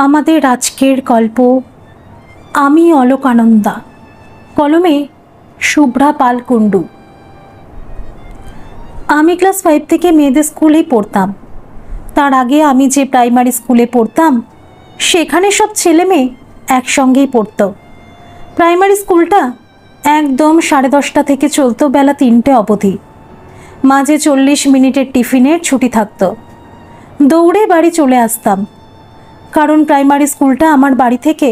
আমাদের আজকের গল্প আমি অলোকানন্দা, কলমে শুভ্রা পাল কুণ্ডু। আমি ক্লাস 5 থেকে মেয়েদের স্কুলেই পড়তাম। তার আগে আমি যে প্রাইমারি স্কুলে পড়তাম সেখানে সব ছেলে মেয়ে একসঙ্গেই পড়তো। প্রাইমারি স্কুলটা একদম 10:30 থেকে চলতো বেলা 3টে অবধি। মাঝে 40 মিনিটের টিফিনের ছুটি থাকতো। দৌড়ে বাড়ি চলে আসতাম, কারণ প্রাইমারি স্কুলটা আমার বাড়ি থেকে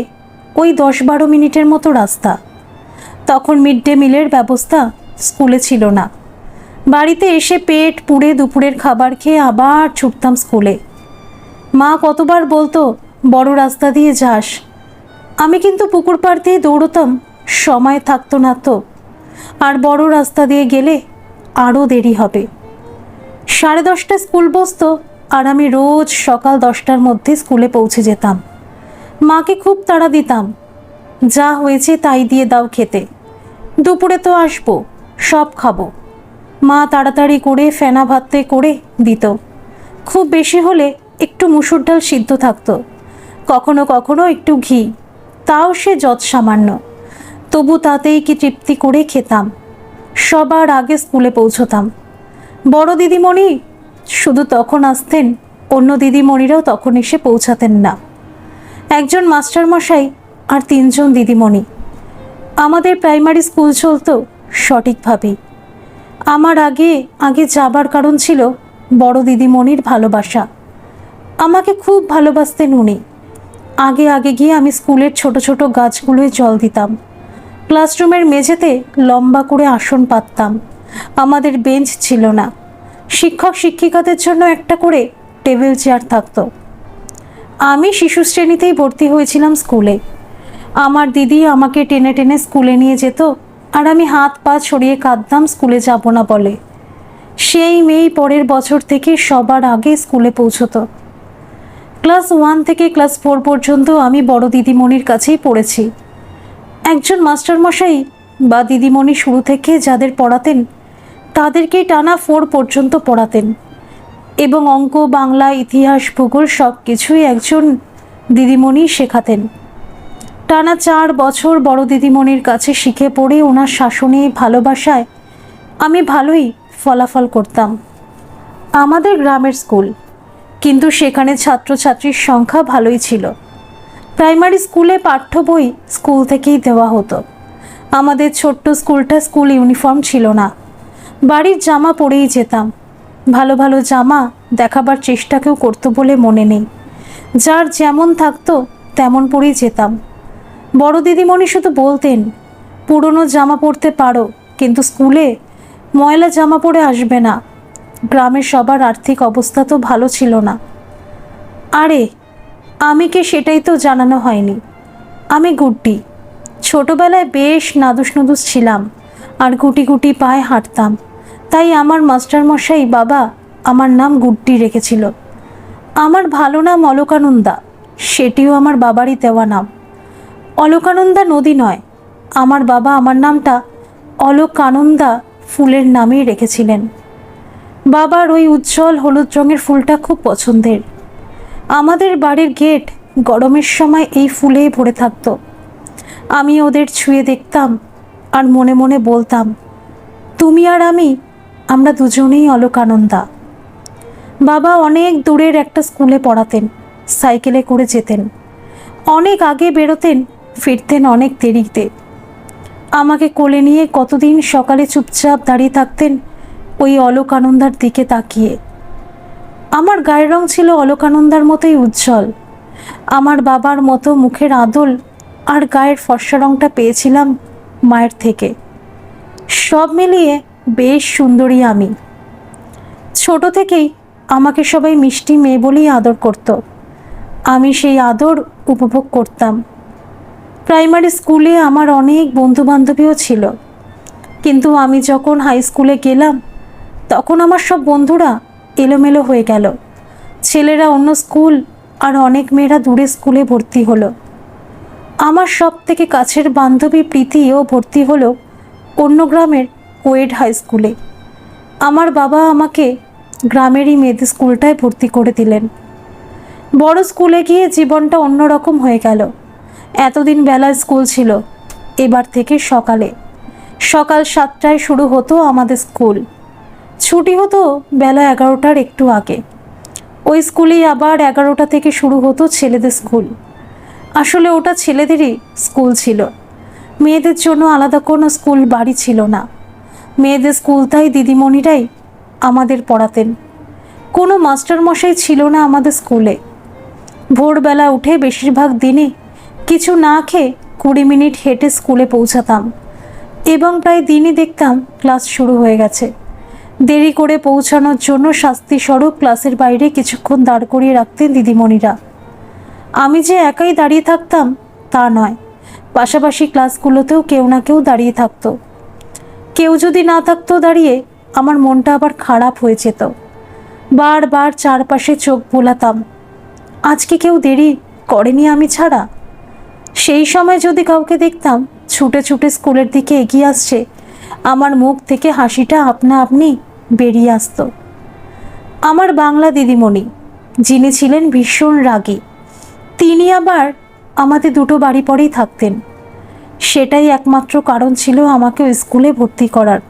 ওই 10-12 মিনিটের মতো রাস্তা। তখন মিড ডে মিলের ব্যবস্থা স্কুলে ছিল না। বাড়িতে এসে পেট পুড়ে দুপুরের খাবার খেয়ে আবার ছুটতাম স্কুলে। মা কতবার বলতো বড় রাস্তা দিয়ে যাস, আমি কিন্তু পুকুর পাড় দিয়ে দৌড়তাম, সময় থাকতো না তো। আর বড় রাস্তা দিয়ে গেলে আরও দেরি হবে। 10:30 স্কুল বসতো আর আমি রোজ সকাল 10টার মধ্যে স্কুলে পৌঁছে যেতাম। মাকে খুব তাড়া দিতাম, যা হয়েছে তাই দিয়ে দাও খেতে, দুপুরে তো আসবো, সব খাবো। মা তাড়াতাড়ি করে ফেনা ভাতে করে দিত। খুব বেশি হলে একটু মুসুর ডাল সিদ্ধ থাকতো, কখনো কখনো একটু ঘি, তাও সে যৎ সামান্য। তবু তাতেই কি তৃপ্তি করে খেতাম। সবার আগে স্কুলে পৌঁছতাম। বড় দিদিমণি শুধু তখন আসতেন, অন্য দিদিমণিরাও তখন এসে পৌঁছাতেন না। একজন মাস্টারমশাই আর 3জন দিদিমণি। আমাদের প্রাইমারি স্কুল চলতো সঠিকভাবেই। আমার আগে আগে যাবার কারণ ছিল বড় দিদিমণির ভালোবাসা। আমাকে খুব ভালোবাসতেন উনি। আগে আগে গিয়ে আমি স্কুলের ছোট ছোট গাছগুলোয় জল দিতাম। ক্লাসরুমের মেঝেতে লম্বা করে আসন পাততাম। আমাদের বেঞ্চ ছিল না। শিক্ষক শিক্ষিকাদের জন্য একটা করে টেবিল চেয়ার থাকতো। আমি শিশু শ্রেণীতেই ভর্তি হয়েছিলাম স্কুলে। আমার দিদি আমাকে টেনে টেনে স্কুলে নিয়ে যেত, আর আমি হাত পা ছড়িয়ে কাঁদতাম স্কুলে যাব না বলে। সেই মেয়েই পরের বছর থেকে সবার আগে স্কুলে পৌঁছতো। ক্লাস 1 থেকে ক্লাস 4 পর্যন্ত আমি বড় দিদিমণির কাছেই পড়েছি। একজন মাস্টারমশাই বা দিদিমণি শুরু থেকে যাদের পড়াতেন তাদেরকেই টানা 4 পর্যন্ত পড়াতেন, এবং অঙ্ক, বাংলা, ইতিহাস, ভূগোল সব কিছুই একজন দিদিমণি শেখাতেন। টানা 4 বছর বড় দিদিমণির কাছে শিখে পড়ে ওনার শাসনে, ভালোবাসায় আমি ভালোই ফলাফল করতাম। আমাদের গ্রামের স্কুল, কিন্তু সেখানে ছাত্রছাত্রীর সংখ্যা ভালোই ছিল। প্রাইমারি স্কুলে পাঠ্য বই স্কুল থেকেই দেওয়া হতো। আমাদের ছোট্ট স্কুলটা স্কুল ইউনিফর্ম ছিল না। বাড়ির জামা পরেই যেতাম। ভালো ভালো জামা দেখাবার চেষ্টা কেউ করতো বলে মনে নেই। যার যেমন থাকতো তেমন পরেই যেতাম। বড় দিদিমণি শুধু বলতেন, পুরনো জামা পরতে পারো, কিন্তু স্কুলে ময়লা জামা পরে আসবে না। গ্রামের সবার আর্থিক অবস্থা তো ভালো ছিল না। আরে আমি কে সেটাই তো জানানো হয়নি। আমি গুড্ডি। ছোটবেলায় বেশ নাদুস নুদুস ছিলাম আর গুটি গুটি পায়ে হাঁটতাম। তাই আমার মাস্টারমশাই বাবা আমার নাম গুড্ডি রেখেছিল। আমার ভালো নাম অলোকানন্দা, সেটিও আমার বাবারই দেওয়া নাম। অলকানন্দা নদী নয়, আমার বাবা আমার নামটা অলকানন্দা ফুলের নামেই রেখেছিলেন। বাবার ওই উজ্জ্বল হলুদ রঙের ফুলটা খুব পছন্দের। আমাদের বাড়ির গেট গরমের সময় এই ফুলেই ভরে থাকতো। আমি ওদের ছুঁয়ে দেখতাম আর মনে মনে বলতাম, তুমি আর আমি, আমরা দুজনেই অলকানন্দা। বাবা অনেক দূরের একটা স্কুলে পড়াতেন, সাইকেলে করে যেতেন। অনেক আগে বেরোতেন, ফিরতেন অনেক দেরিতে। আমাকে কোলে নিয়ে কতদিন সকালে চুপচাপ দাঁড়িয়ে থাকতেন ওই অলকানন্দার দিকে তাকিয়ে। আমার গায়ের রং ছিল অলকানন্দার মতোই উজ্জ্বল। আমার বাবার মতো মুখের আদল আর গায়ের ফর্সা রংটা পেয়েছিলাম মায়ের থেকে। সব মিলিয়ে বেশ সুন্দরী আমি। ছোট থেকেই আমাকে সবাই মিষ্টি মেয়ে বলেই আদর করত। আমি সেই আদর উপভোগ করতাম। প্রাইমারি স্কুলে আমার অনেক বন্ধু বান্ধবীও ছিল, কিন্তু আমি যখন হাই স্কুলে গেলাম তখন আমার সব বন্ধুরা এলোমেলো হয়ে গেল। ছেলেরা অন্য স্কুল আর অনেক মেয়েরা দূরে স্কুলে ভর্তি হলো। আমার সব থেকে কাছের বান্ধবী প্রীতিও ভর্তি হলো অন্য গ্রামের কোয়েড হাই স্কুলে। আমার বাবা আমাকে গ্রামেরই মেয়েদের স্কুলটায় ভর্তি করে দিলেন। বড় স্কুলে গিয়ে জীবনটা অন্যরকম হয়ে গেল। এতদিন বেলায় স্কুল ছিল, এবার থেকে সকালে। সকাল 7টায় শুরু হতো আমাদের স্কুল, ছুটি হতো বেলা 11টার একটু আগে। ওই স্কুলেই আবার 11টা থেকে শুরু হতো ছেলেদের স্কুল। আসলে ওটা ছেলেদেরই স্কুল ছিল, মেয়েদের জন্য আলাদা কোনো স্কুল বাড়ি ছিল না। মেয়েদের স্কুল তাই দিদিমণিরাই আমাদের পড়াতেন। কোনো মাস্টারমশাই ছিল না আমাদের স্কুলে। ভোরবেলা উঠে বেশিরভাগ দিনই কিছু না খেয়ে 20 মিনিট হেঁটে স্কুলে পৌঁছাতাম, এবং প্রায় দিনই দেখতাম ক্লাস শুরু হয়ে গেছে। দেরি করে পৌঁছানোর জন্য শাস্তিস্বরূপ ক্লাসের বাইরে কিছুক্ষণ দাঁড় করিয়ে রাখতেন দিদিমণিরা। আমি যে একাই দাঁড়িয়ে থাকতাম তা নয়, পাশাপাশি ক্লাসগুলোতেও কেউ না কেউ দাঁড়িয়ে থাকতো। কেউ যদি না থাকতো দাঁড়িয়ে, আমার মনটা আবার খারাপ হয়ে যেত। বারবার চারপাশে চোখ বোলাতাম, আজকে কেউ দেরি করেনি আমি ছাড়া। সেই সময় যদি কাউকে দেখতাম ছুটে ছুটে স্কুলের দিকে এগিয়ে আসছে, আমার মুখ থেকে হাসিটা আপনা আপনি বেরিয়ে আসতো। আমার বাংলা দিদিমণি, যিনি ছিলেন ভীষণ রাগী, তিনি আবার আমাদের দুটো বাড়ি পরেই থাকতেন। সেটাই একমাত্র কারণ ছিল আমাকে ওই স্কুলে ভর্তি করার।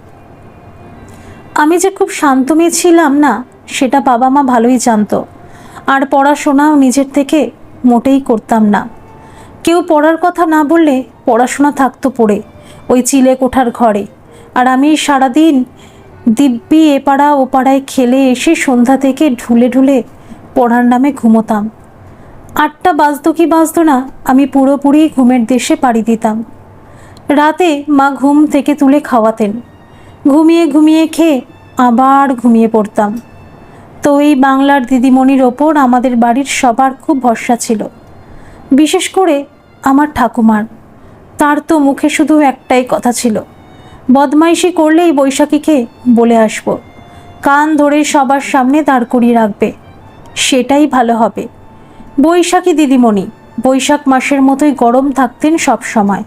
আমি যে খুব শান্ত মেয়ে ছিলাম না, সেটা বাবা মা ভালোই জানতো। আর পড়াশোনাও নিজের থেকে মোটেই করতাম না। কেউ পড়ার কথা না বললে পড়াশোনা থাকতো পড়ে ওই চিলে কোঠার ঘরে। আর আমি সারাদিন দিব্যি এপাড়া ওপাড়ায় খেলে এসে সন্ধ্যা থেকে ঢুলে ঢুলে পড়ার নামে ঘুমোতাম। 8টা বাজতো কি বাজতো না, আমি পুরোপুরি ঘুমের দেশে পাড়ি দিতাম। রাতে মা ঘুম থেকে তুলে খাওয়াতেন, ঘুমিয়ে ঘুমিয়ে খেয়ে আবার ঘুমিয়ে পড়তাম। তো এই বাংলার দিদিমণির ওপর আমাদের বাড়ির সবার খুব ভরসা ছিল, বিশেষ করে আমার ঠাকুমার। তার তো মুখে শুধু একটাই কথা ছিল, বদমাইশি করলেই বৈশাখীকে বলে আসবো, কান ধরে সবার সামনে দাঁড় করিয়ে রাখবে, সেটাই ভালো হবে। বৈশাখী দিদিমণি বৈশাখ মাসের মতোই গরম থাকতেন সব সময়।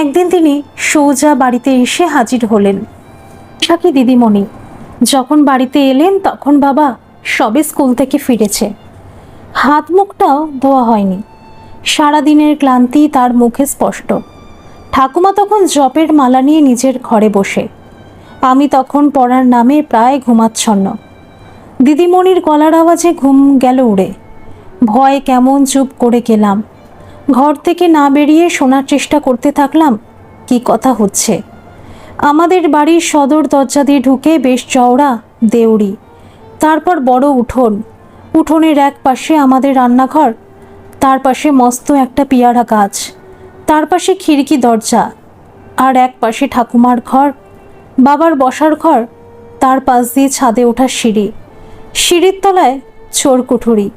একদিন তিনি সোজা বাড়িতে এসে হাজির হলেন। বৈশাখী দিদিমণি যখন বাড়িতে এলেন, তখন বাবা সবে স্কুল থেকে ফিরেছে। হাত মুখটাও ধোয়া হয়নি, সারাদিনের ক্লান্তি তার মুখে স্পষ্ট। ঠাকুমা তখন জপের মালা নিয়ে নিজের ঘরে বসে, আমি তখন পড়ার নামে প্রায় ঘুমাচ্ছন্ন। দিদিমণির গলার আওয়াজে ঘুম গেল উড়ে। ভয় কেমন চুপ করে গেলাম। ঘর থেকে না বেরিয়ে শোনার চেষ্টা করতে থাকলাম কি কথা হচ্ছে। আমাদের বাড়ির সদর দরজা দিয়ে ঢুকে বেশ চওড়া দেউড়ি, তারপর বড় উঠোন। উঠোনের এক পাশে আমাদের রান্নাঘর, তার পাশে মস্ত একটা পেয়ারা গাছ, তার পাশে খিড়কি দরজা, আর এক পাশে ঠাকুমার ঘর, বাবার বসার ঘর, তার পাশ দিয়ে ছাদে ওঠার সিঁড়ি, সিঁড়ির তলায় চোর কুঠুরি,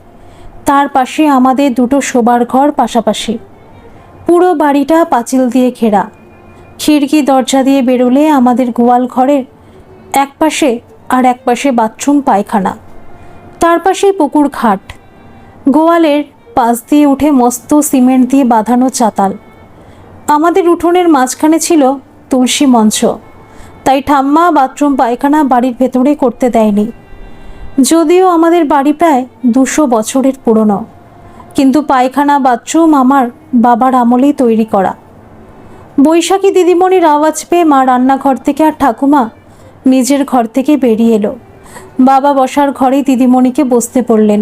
তার পাশে আমাদের দুটো শোবার ঘর পাশাপাশি। পুরো বাড়িটা পাঁচিল দিয়ে ঘেরা। খিড়কি দরজা দিয়ে বেরোলে আমাদের গোয়াল ঘরের এক পাশে, আর এক পাশে বাথরুম পায়খানা, তার পাশেই পুকুর ঘাট। গোয়ালের পাশ দিয়ে উঠে মস্ত সিমেন্ট দিয়ে বাঁধানো চাতাল। আমাদের উঠোনের মাঝখানে ছিল তুলসী মঞ্চ, তাই ঠাম্মা বাথরুম পায়খানা বাড়ির ভেতরে করতে দেয়নি। যদিও আমাদের বাড়ি প্রায় 200 বছরের পুরনো, কিন্তু পায়খানা বাথরুম আমার বাবার আমলেই তৈরি করা। বৈশাখী দিদিমণির আওয়াজ পেয়ে মা রান্নাঘর থেকে আর ঠাকুমা নিজের ঘর থেকে বেরিয়ে এলো। বাবা বসার ঘরেই দিদিমণিকে বসতে বললেন।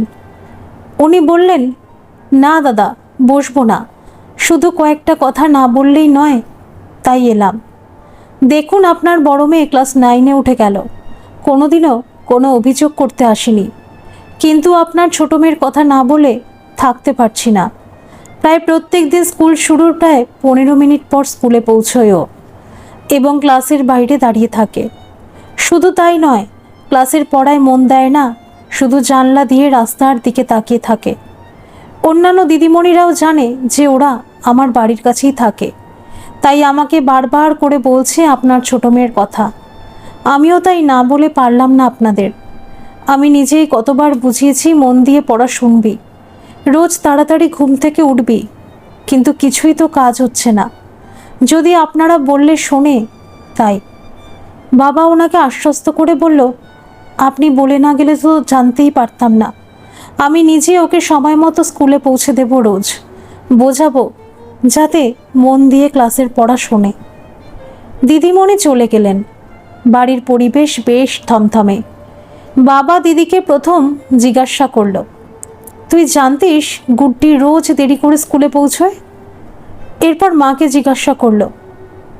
উনি বললেন, না দাদা, বসবো না, শুধু কয়েকটা কথা না বললেই নয়, তাই এলাম। দেখুন, আপনার বড় মেয়ে ক্লাস 9-এ উঠে গেল, কোনোদিনও কোনো অভিযোগ করতে আসেনি, কিন্তু আপনার ছোট মেয়ের কথা না বলে থাকতে পারছি না। প্রায় প্রত্যেক দিন স্কুল শুরুর প্রায় 15 মিনিট পর স্কুলে পৌঁছয়ও, এবং ক্লাসের বাইরে দাঁড়িয়ে থাকে। শুধু তাই নয়, ক্লাসের পড়ায় মন দেয় না, শুধু জানলা দিয়ে রাস্তার দিকে তাকিয়ে থাকে। অন্যান্য দিদিমণিরাও জানে যে ওরা আমার বাড়ির কাছেই থাকে, তাই আমাকে বারবার করে বলছে আপনার ছোট মেয়ের কথা। আমিও তাই না বলে পারলাম না আপনাদের। আমি নিজেই কতবার বুঝিয়েছি মন দিয়ে পড়া শুনবি, রোজ তাড়াতাড়ি ঘুম থেকে উঠবি, কিন্তু কিছুই তো কাজ হচ্ছে না। যদি আপনারা বললে শোনে, তাই। বাবা ওনাকে আশ্বস্ত করে বলল, আপনি বলে না গেলে তো জানতেই পারতাম না, আমি নিজে ওকে সময় মতো স্কুলে পৌঁছে দেব, রোজ বোঝাবো যাতে মন দিয়ে ক্লাসের পড়া শোনে। দিদিমণি চলে গেলেন। বাড়ির পরিবেশ বেশ থমথমে। বাবা দিদিকে প্রথম জিজ্ঞাসা করল, তুই জানতিস গুড্ডি রোজ দেরি করে স্কুলে পৌঁছয়? এরপর মাকে জিজ্ঞাসা করল,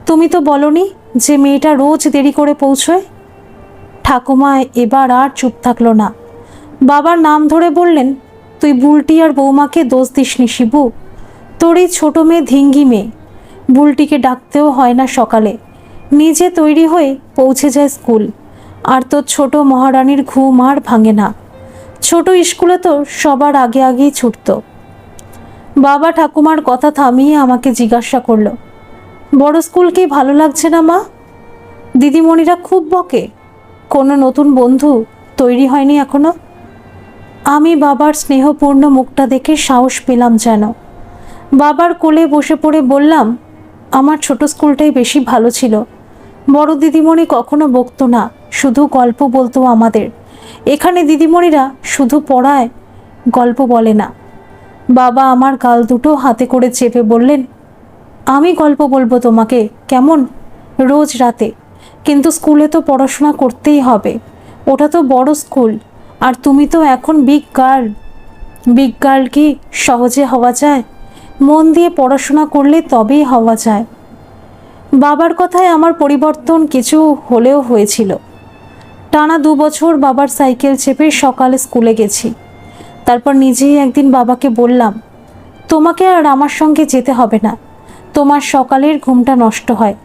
তুমি তো বলনি যে মেয়েটা রোজ দেরি করে পৌঁছয়? ঠাকুমা এবার আর চুপ থাকলো না। বাবার নাম ধরে বললেন, তুই বুলটি আর বৌমাকে দোষ দিসনি শিবু। তোর এই ছোটো মেয়ে ধিঙ্গি মেয়ে, বুলটিকে ডাকতেও হয় না সকালে, নিজে তৈরি হয়ে পৌঁছে যায় স্কুল। আর তোর ছোট মহারানীর ঘুম আর ভাঙে না। ছোট স্কুলে তো সবার আগে আগেই ছুটত। বাবা ঠাকুমার কথা থামিয়ে আমাকে জিজ্ঞাসা করলো, বড় স্কুল কি ভালো লাগছে না মা? দিদিমণিরা খুব বকে, কোনো নতুন বন্ধু তৈরি হয়নি এখনো? আমি বাবার স্নেহপূর্ণ মুখটা দেখে সাহস পেলাম যেন। বাবার কোলে বসে পড়ে বললাম, আমার ছোট স্কুলটাই বেশি ভালো ছিল। বড় দিদিমণি কখনো বকতো না, শুধু গল্প বলতো আমাদের। এখানে দিদিমণিরা শুধু পড়ায়, গল্প বলে না। বাবা আমার গাল দুটো হাতে করে চেপে বললেন, আমি গল্প বলবো তোমাকে, কেমন? রোজ রাতে। কিন্তু স্কুলে তো পড়াশোনা করতেই হবে, ওটা তো বড় স্কুল। আর তুমি তো এখন বিগ গার্ল। বিগ গার্ল কি সহজে হওয়া যায়? মন দিয়ে পড়াশোনা করলে তবেই হওয়া যায়। বাবার কথায় আমার পরিবর্তন কিছু হলেও হয়েছিল। টানা 2 বছর বাবার সাইকেল চেপে সকালে স্কুলে গেছি। তারপর নিজেই একদিন বাবাকে বললাম, তোমাকে আর আমার সঙ্গে যেতে হবে না। তোমার সকালের ঘুমটা নষ্ট হয়,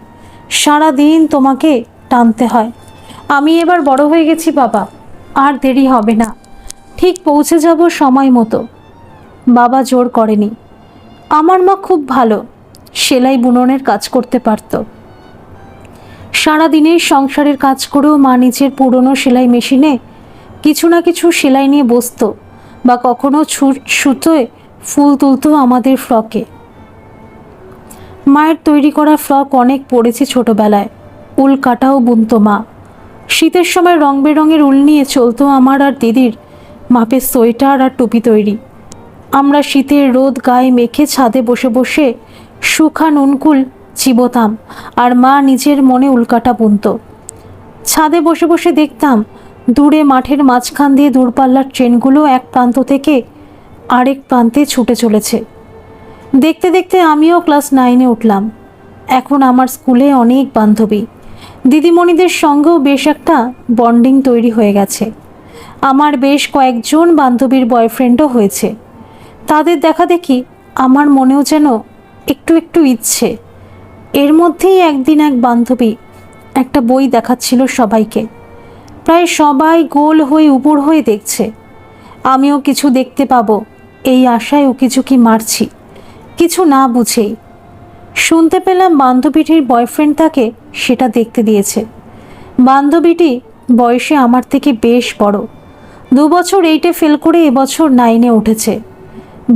সারা দিন তোমাকে টানতে হয়। আমি এবার বড় হয়ে গেছি বাবা, আর দেরি হবে না, ঠিক পৌঁছে যাব সময় মতো। বাবা জোর করেনি। আমার মা খুব ভালো, সেলাই বুননের কাজ করতে পারত। সারাদিনের সংসারের কাজ করেও মা নিজের পুরনো সেলাই মেশিনে কিছু না কিছু সেলাই নিয়ে বসত, বা কখনো সুতোয় ফুল তুলত আমাদের ফ্রকে। মায়ের তৈরি করা ফ্রক অনেক পরেছি ছোটবেলায়। উল কাটাও বুনতো মা। শীতের সময় রং বেরঙের উল নিয়ে চলতো আমার আর দিদির মাপের সোয়েটার আর টুপি তৈরি। আমরা শীতের রোদ গায়ে মেখে ছাদে বসে বসে শুখা নুনকুল চিবোতাম, আর মা নিজের মনে উল্কাটা বুনত। ছাদে বসে বসে দেখতাম দূরে মাঠের মাঝখান দিয়ে দূরপাল্লার ট্রেনগুলো এক প্রান্ত থেকে আরেক প্রান্তে ছুটে চলেছে। দেখতে দেখতে আমিও ক্লাস 9-এ উঠলাম। এখন আমার স্কুলে অনেক বান্ধবী, দিদিমণিদের সঙ্গেও বেশ একটা বন্ডিং তৈরি হয়ে গেছে। আমার বেশ কয়েকজন বান্ধবীর বয়ফ্রেন্ডও হয়েছে। তাদের দেখা দেখি আমার মনেও যেন একটু একটু ইচ্ছে। এর মধ্যেই একদিন এক বান্ধবী একটা বই দেখাচ্ছিল সবাইকে। প্রায় সবাই গোল হয়ে উপুড় হয়ে দেখছে। আমিও কিছু দেখতে পাবো এই আশায় উকিঝুঁকি মারছি, কিছু না বুঝেই। শুনতে পেলাম বান্ধবীটির বয়ফ্রেন্ড তাকে সেটা দেখতে দিয়েছে। বান্ধবীটি বয়সে আমার থেকে বেশ বড়, 2 বছর 8-এ ফেল করে এবছর 9-এ উঠেছে।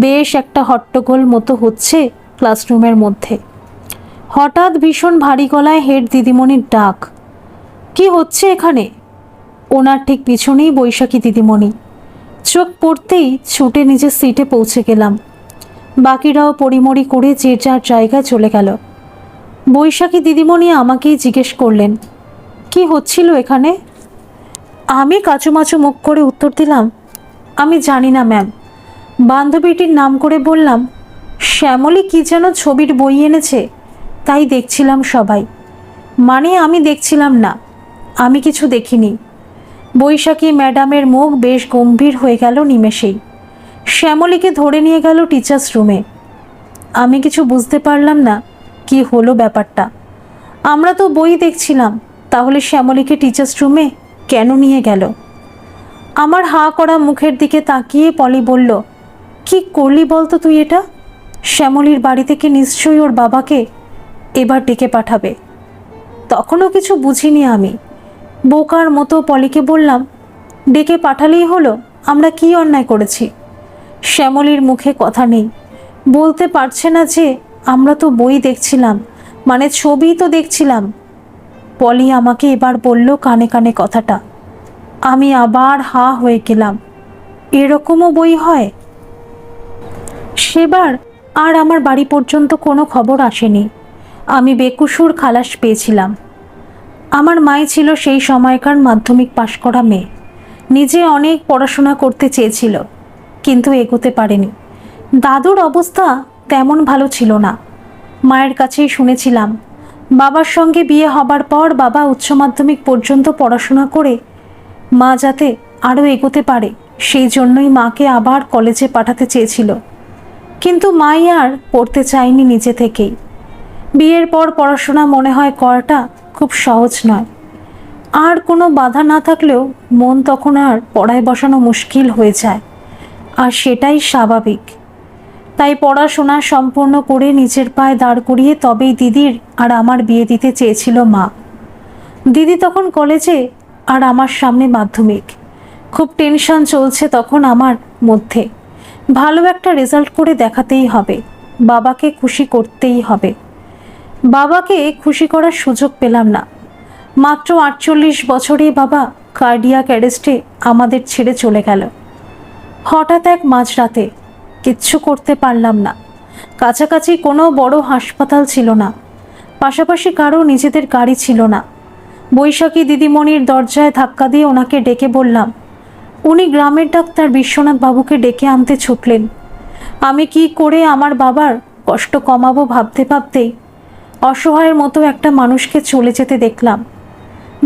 বেশ একটা হট্টগোল মতো হচ্ছে ক্লাসরুমের মধ্যে। হঠাৎ ভীষণ ভারী গলায় হেড দিদিমণির ডাক, কি হচ্ছে এখানে? ওনার ঠিক পিছনেই বৈশাখী দিদিমণি। চোখ পড়তেই ছুটে নিজের সিটে পৌঁছে গেলাম। বাকিরাও পরিমরি করে যে যার জায়গায় চলে গেল। বৈশাখী দিদিমণি আমাকেই জিজ্ঞেস করলেন, কি হচ্ছিল এখানে? আমি কাচুমাচু মুখ করে উত্তর দিলাম, আমি জানি না ম্যাম। বান্ধবীটির নাম করে বললাম, শ্যামলী কি যেন ছবির বই এনেছে, তাই দেখছিলাম সবাই। মানে আমি দেখছিলাম না, আমি কিছু দেখিনি। বৈশাখী ম্যাডামের মুখ বেশ গম্ভীর হয়ে গেল নিমেষেই। শ্যামলীকে ধরে নিয়ে গেল টিচার্স রুমে। আমি কিছু বুঝতে পারলাম না কি হলো ব্যাপারটা। আমরা তো বই দেখছিলাম, তাহলে শ্যামলীকে টিচার্স রুমে কেন নিয়ে গেল? আমার হাঁ করা মুখের দিকে তাকিয়ে পলি বলল, কি করলি বলতো তুই এটা? শ্যামলীর বাড়ি থেকে নিশ্চয়ই ওর বাবাকে এবার ডেকে পাঠাবে। তখনও কিছু বুঝিনি আমি। বোকার মতো পলিকে বললাম, ডেকে পাঠালেই হলো, আমরা কি অন্যায় করেছি? শ্যামলীর মুখে কথা নেই, বলতে পারছে না যে আমরা তো বই দেখছিলাম, মানে ছবি তো দেখছিলাম। পলি আমাকে এবার বলল কানে কানে কথাটা। আমি আবার হা হয়ে গেলাম। এরকমও বই হয়। সেবার আর আমার বাড়ি পর্যন্ত কোনো খবর আসেনি। আমি বেকসুর খালাস পেয়েছিলাম। আমার মাই ছিল সেই সময়কার মাধ্যমিক পাশ করা মেয়ে। নিজে অনেক পড়াশোনা করতে চেয়েছিল, কিন্তু এগোতে পারেনি। দাদুর অবস্থা তেমন ভালো ছিল না। মায়ের কাছেই শুনেছিলাম, বাবার সঙ্গে বিয়ে হবার পর বাবা উচ্চ মাধ্যমিক পর্যন্ত পড়াশোনা করে মা যাতে আরও এগোতে পারে সেই জন্যই মাকে আবার কলেজে পাঠাতে চেয়েছিল। কিন্তু মাই আর পড়তে চায়নি নিজে থেকেই। বিয়ের পর পড়াশোনা মনে হয় করাটা খুব সহজ নয়। আর কোনো বাধা না থাকলেও মন তখন আর পড়ায় বসানো মুশকিল হয়ে যায়, আর সেটাই স্বাভাবিক। তাই পড়াশোনা সম্পূর্ণ করে নিজের পায়ে দাঁড় করিয়ে তবেই দিদির আর আমার বিয়ে দিতে চেয়েছিল মা। দিদি তখন কলেজে আর আমার সামনে মাধ্যমিক। খুব টেনশন চলছে তখন আমার মধ্যে। ভালো একটা রেজাল্ট করে দেখাতেই হবে, বাবাকে খুশি করতেই হবে। বাবাকে খুশি করার সুযোগ পেলাম না। মাত্র 48 বছরে বাবা কার্ডিয়াক অ্যারেস্টে আমাদের ছেড়ে চলে গেল। হঠাৎ এক মাঝরাতে। কিচ্ছু করতে পারলাম না। কাছাকাছি কোনো বড় হাসপাতাল ছিল না, পাশাপাশি কারো নিজেদের গাড়ি ছিল না। বৈশাখী দিদিমণির দরজায় ধাক্কা দিয়ে ওনাকে ডেকে বললাম। উনি গ্রামের ডাক্তার বিশ্বনাথ বাবুকে ডেকে আনতে ছুটলেন। আমি কি করে আমার বাবার কষ্ট কমাবো ভাবতে ভাবতেই অসহায়ের মতো একটা মানুষকে চলে যেতে দেখলাম।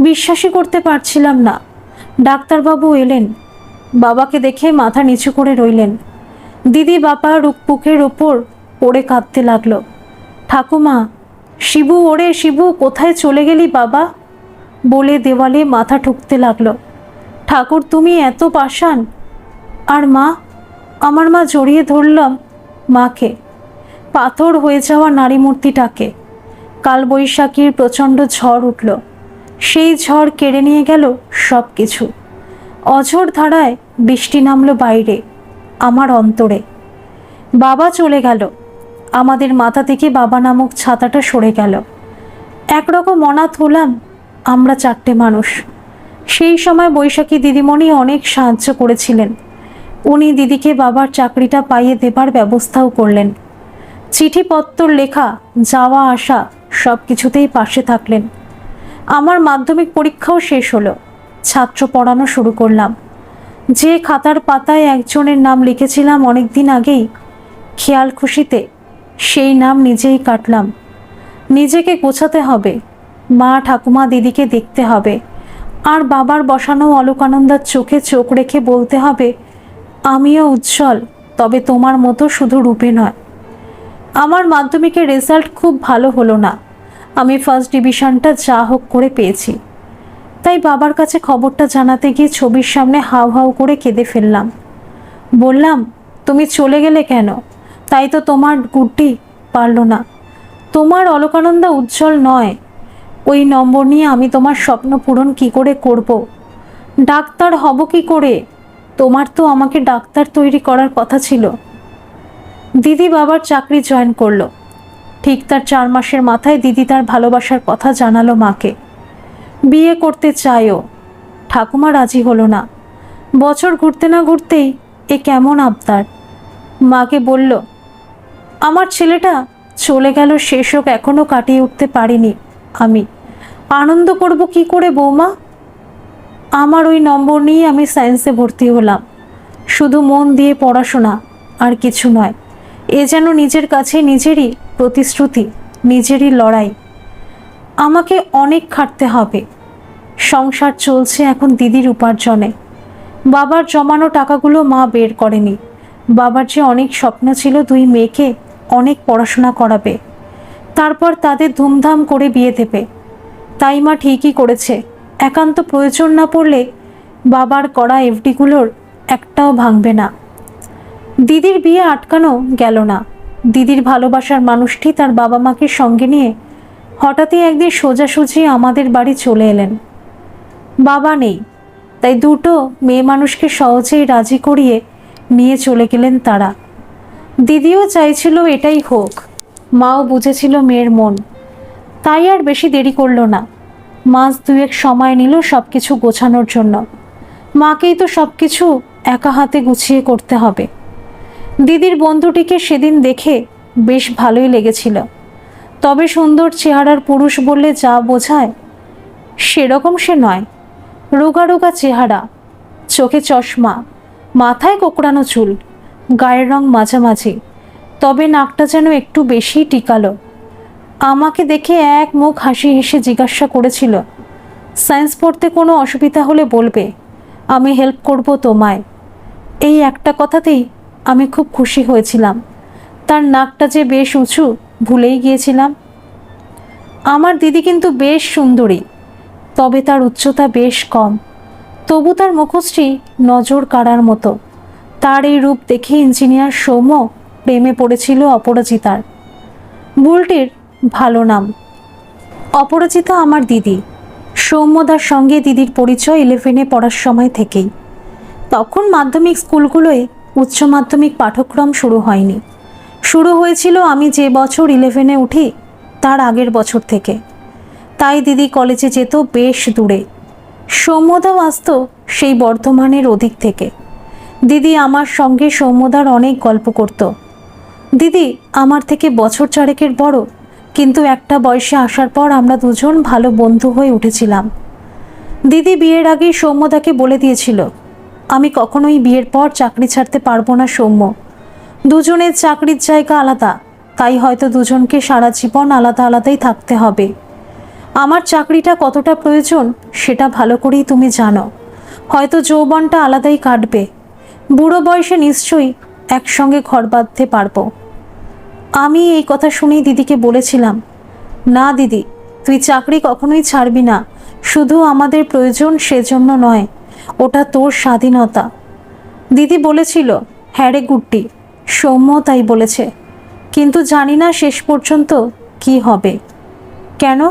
বিশ্বাসই করতে পারছিলাম না। ডাক্তারবাবু এলেন, বাবাকে দেখে মাথা নিচু করে রইলেন। দিদি বাবার বুকের ওপর পড়ে কাঁদতে লাগলো। ঠাকুমা, শিবু, ওরে শিবু, কোথায় চলে গেলি বাবা? বলে দেওয়ালে মাথা ঠুকতে লাগলো। ঠাকুর, তুমি এত পাষাণ। আর মা? আমার মা জড়িয়ে ধরলাম মাকে, পাথর হয়ে যাওয়া নারী মূর্তিটাকে। কাল বৈশাখীর প্রচণ্ড ঝড় উঠল। সেই ঝড় কেড়ে নিয়ে গেল সব কিছু। অঝোর ধারায় বৃষ্টি নামলো বাইরে, আমার অন্তরে। বাবা চলে গেল। আমাদের মাথা থেকে বাবা নামক ছাতাটা সরে গেল। একরকম অনাথ হলাম আমরা 4টে মানুষ। সেই সময় বৈশাখী দিদিমণি অনেক সাহায্য করেছিলেন। উনি দিদিকে বাবার চাকরিটা পাইয়ে দেবার ব্যবস্থাও করলেন। চিঠিপত্র লেখা, যাওয়া আসা সব কিছুতেই পাশে থাকলেন। আমার মাধ্যমিক পরীক্ষাও শেষ হলো। ছাত্র পড়ানো শুরু করলাম। যে খাতার পাতায় একজনের নাম লিখেছিলাম অনেক দিন আগেই খেয়াল খুশিতে, সেই নাম নিজেই কাটলাম। নিজেকে গোছাতে হবে, মা ঠাকুমা দিদিকে দেখতে হবে, আর বাবার বসানো অলোকানন্দার চোখে চোখ রেখে বলতে হবে, আমিও উজ্জ্বল, তবে তোমার মতো শুধু রূপে নয়। আমার মাধ্যমিকের রেজাল্ট খুব ভালো হলো না। আমি ফার্স্ট ডিভিশনটা যা হোক করে পেয়েছি। তাই বাবার কাছে খবরটা জানাতে গিয়ে ছবির সামনে হাউ হাউ করে কেঁদে ফেললাম। বললাম, তুমি চলে গেলে কেন? তাই তো তোমার গুড্ডি পারল না। তোমার অলকানন্দা উজ্জ্বল নয়। ওই নম্বর নিয়ে আমি তোমার স্বপ্ন পূরণ কি করে করব? ডাক্তার হব কি করে? তোমার তো আমাকে ডাক্তার তৈরি করার কথা ছিল। দিদি বাবার চাকরি জয়েন করলো। ঠিক তার 4 মাসের মাথায় দিদি তার ভালোবাসার কথা জানালো মাকে। বিয়ে করতে চায়ও। ঠাকুমা রাজি হলো না। বছর ঘুরতে না ঘুরতেই এ কেমন আবদার। মাকে বলল, আমার ছেলেটা চলে গেল, শেষ হোক, এখনো কাটিয়ে উঠতে পারিনি আমি। আনন্দ করব কি করে বৌমা? আমার ওই নম্বর নিয়ে আমি সায়েন্সে ভর্তি হলাম। শুধু মন দিয়ে পড়াশোনা, আর কিছু নয়। এ যেন নিজের কাছে নিজেরই প্রতিশ্রুতি, নিজেরই লড়াই। আমাকে অনেক খাটতে হবে। সংসার চলছে এখন দিদির উপার্জনে। বাবার জমানো টাকাগুলো মা বের করেনি। বাবার যে অনেক স্বপ্ন ছিল 2 মেয়েকে অনেক পড়াশোনা করাবে, তারপর তাদের ধুমধাম করে বিয়ে দেবে। তাই মা ঠিকই করেছে, একান্ত প্রয়োজন না পড়লে বাবার করা এফডিগুলোর একটাও ভাঙবে না। দিদির বিয়ে আটকানো গেল না। দিদির ভালোবাসার মানুষটি তার বাবা মাকে সঙ্গে নিয়ে হঠাৎই একদিন সোজাসুজি আমাদের বাড়ি চলে এলেন। বাবা নেই, তাই 2টো মেয়ে মানুষকে সহজেই রাজি করিয়ে নিয়ে চলে গেলেন তারা। দিদিও চাইছিল এটাই হোক, মাও বুঝেছিল মেয়ের মন। তাই আর বেশি দেরি করলো না। মাস 2 সময় নিল সব কিছু গোছানোর জন্য। মাকেই তো সব কিছু একা হাতে গুছিয়ে করতে হবে। দিদির বন্ধুটিকে সেদিন দেখে বেশ ভালোই লেগেছিল, তবে সুন্দর চেহারার পুরুষ বললে যা বোঝায় সেরকম সে নয়। রোগা রোগা চেহারা, চোখে চশমা, মাথায় কোকড়ানো চুল, গায়ের রং মাঝামাঝি, তবে নাকটা যেন একটু বেশি টিকালো। আমাকে দেখে এক মুখ হাসি হেসে জিজ্ঞাসা করেছিল, সায়েন্স পড়তে কোনো অসুবিধা হলে বলবে, আমি হেল্প করব তোমায়। এই একটা কথাতেই আমি খুব খুশি হয়েছিলাম। তার নাকটা যে বেশ উঁচু ভুলেই গিয়েছিলাম। আমার দিদি কিন্তু বেশ সুন্দরী, তবে তার উচ্চতা বেশ কম। তবু তার মুখশ্রী নজর কাড়ার মতো। তার এই রূপ দেখে ইঞ্জিনিয়ার সৌম্য প্রেমে পড়েছিল অপরাজিতার। বুলটির ভালো নাম। অপরাজিতা আমার দিদি। সৌম্যদার সঙ্গে দিদির পরিচয় 11-এ পড়ার সময় থেকেই। তখন মাধ্যমিক স্কুলগুলোয় উচ্চ মাধ্যমিক পাঠ্যক্রম শুরু হয়নি। শুরু হয়েছিল আমি যে বছর 11-এ উঠি তার আগের বছর থেকে। তাই দিদি কলেজে যেত বেশ দূরে। সৌম্যদাও আসত সেই বর্ধমানের ওদিক থেকে। দিদি আমার সঙ্গে সৌম্যদার অনেক গল্প করত। দিদি আমার থেকে বছর 4-এর বড়, কিন্তু একটা বয়সে আসার পর আমরা দুজন ভালো বন্ধু হয়ে উঠেছিলাম। দিদি বিয়ের আগেই সৌম্যদাকে বলে দিয়েছিল, আমি কখনোই বিয়ের পর চাকরি ছাড়তে পারবো না সৌম্য। দুজনের চাকরির জায়গা আলাদা, তাই হয়তো দুজনকে সারা জীবন আলাদা আলাদাই থাকতে হবে। আমার চাকরিটা কতটা প্রয়োজন সেটা ভালো করেই তুমি জানো। হয়তো যৌবনটা আলাদাই কাটবে, বুড়ো বয়সে নিশ্চয়ই একসঙ্গে ঘর বাঁধতে পারবো। আমি এই কথা শুনেই দিদিকে বলেছিলাম, না দিদি, তুই চাকরি কখনোই ছাড়বি না। শুধু আমাদের প্রয়োজন সেজন্য নয়, ওটা তোর স্বাধীনতা। দিদি বলেছিল, হ্যাঁ রে গুড্ডি, সৌম্য তাই বলেছে, কিন্তু জানি না শেষ পর্যন্ত কি হবে। কেন?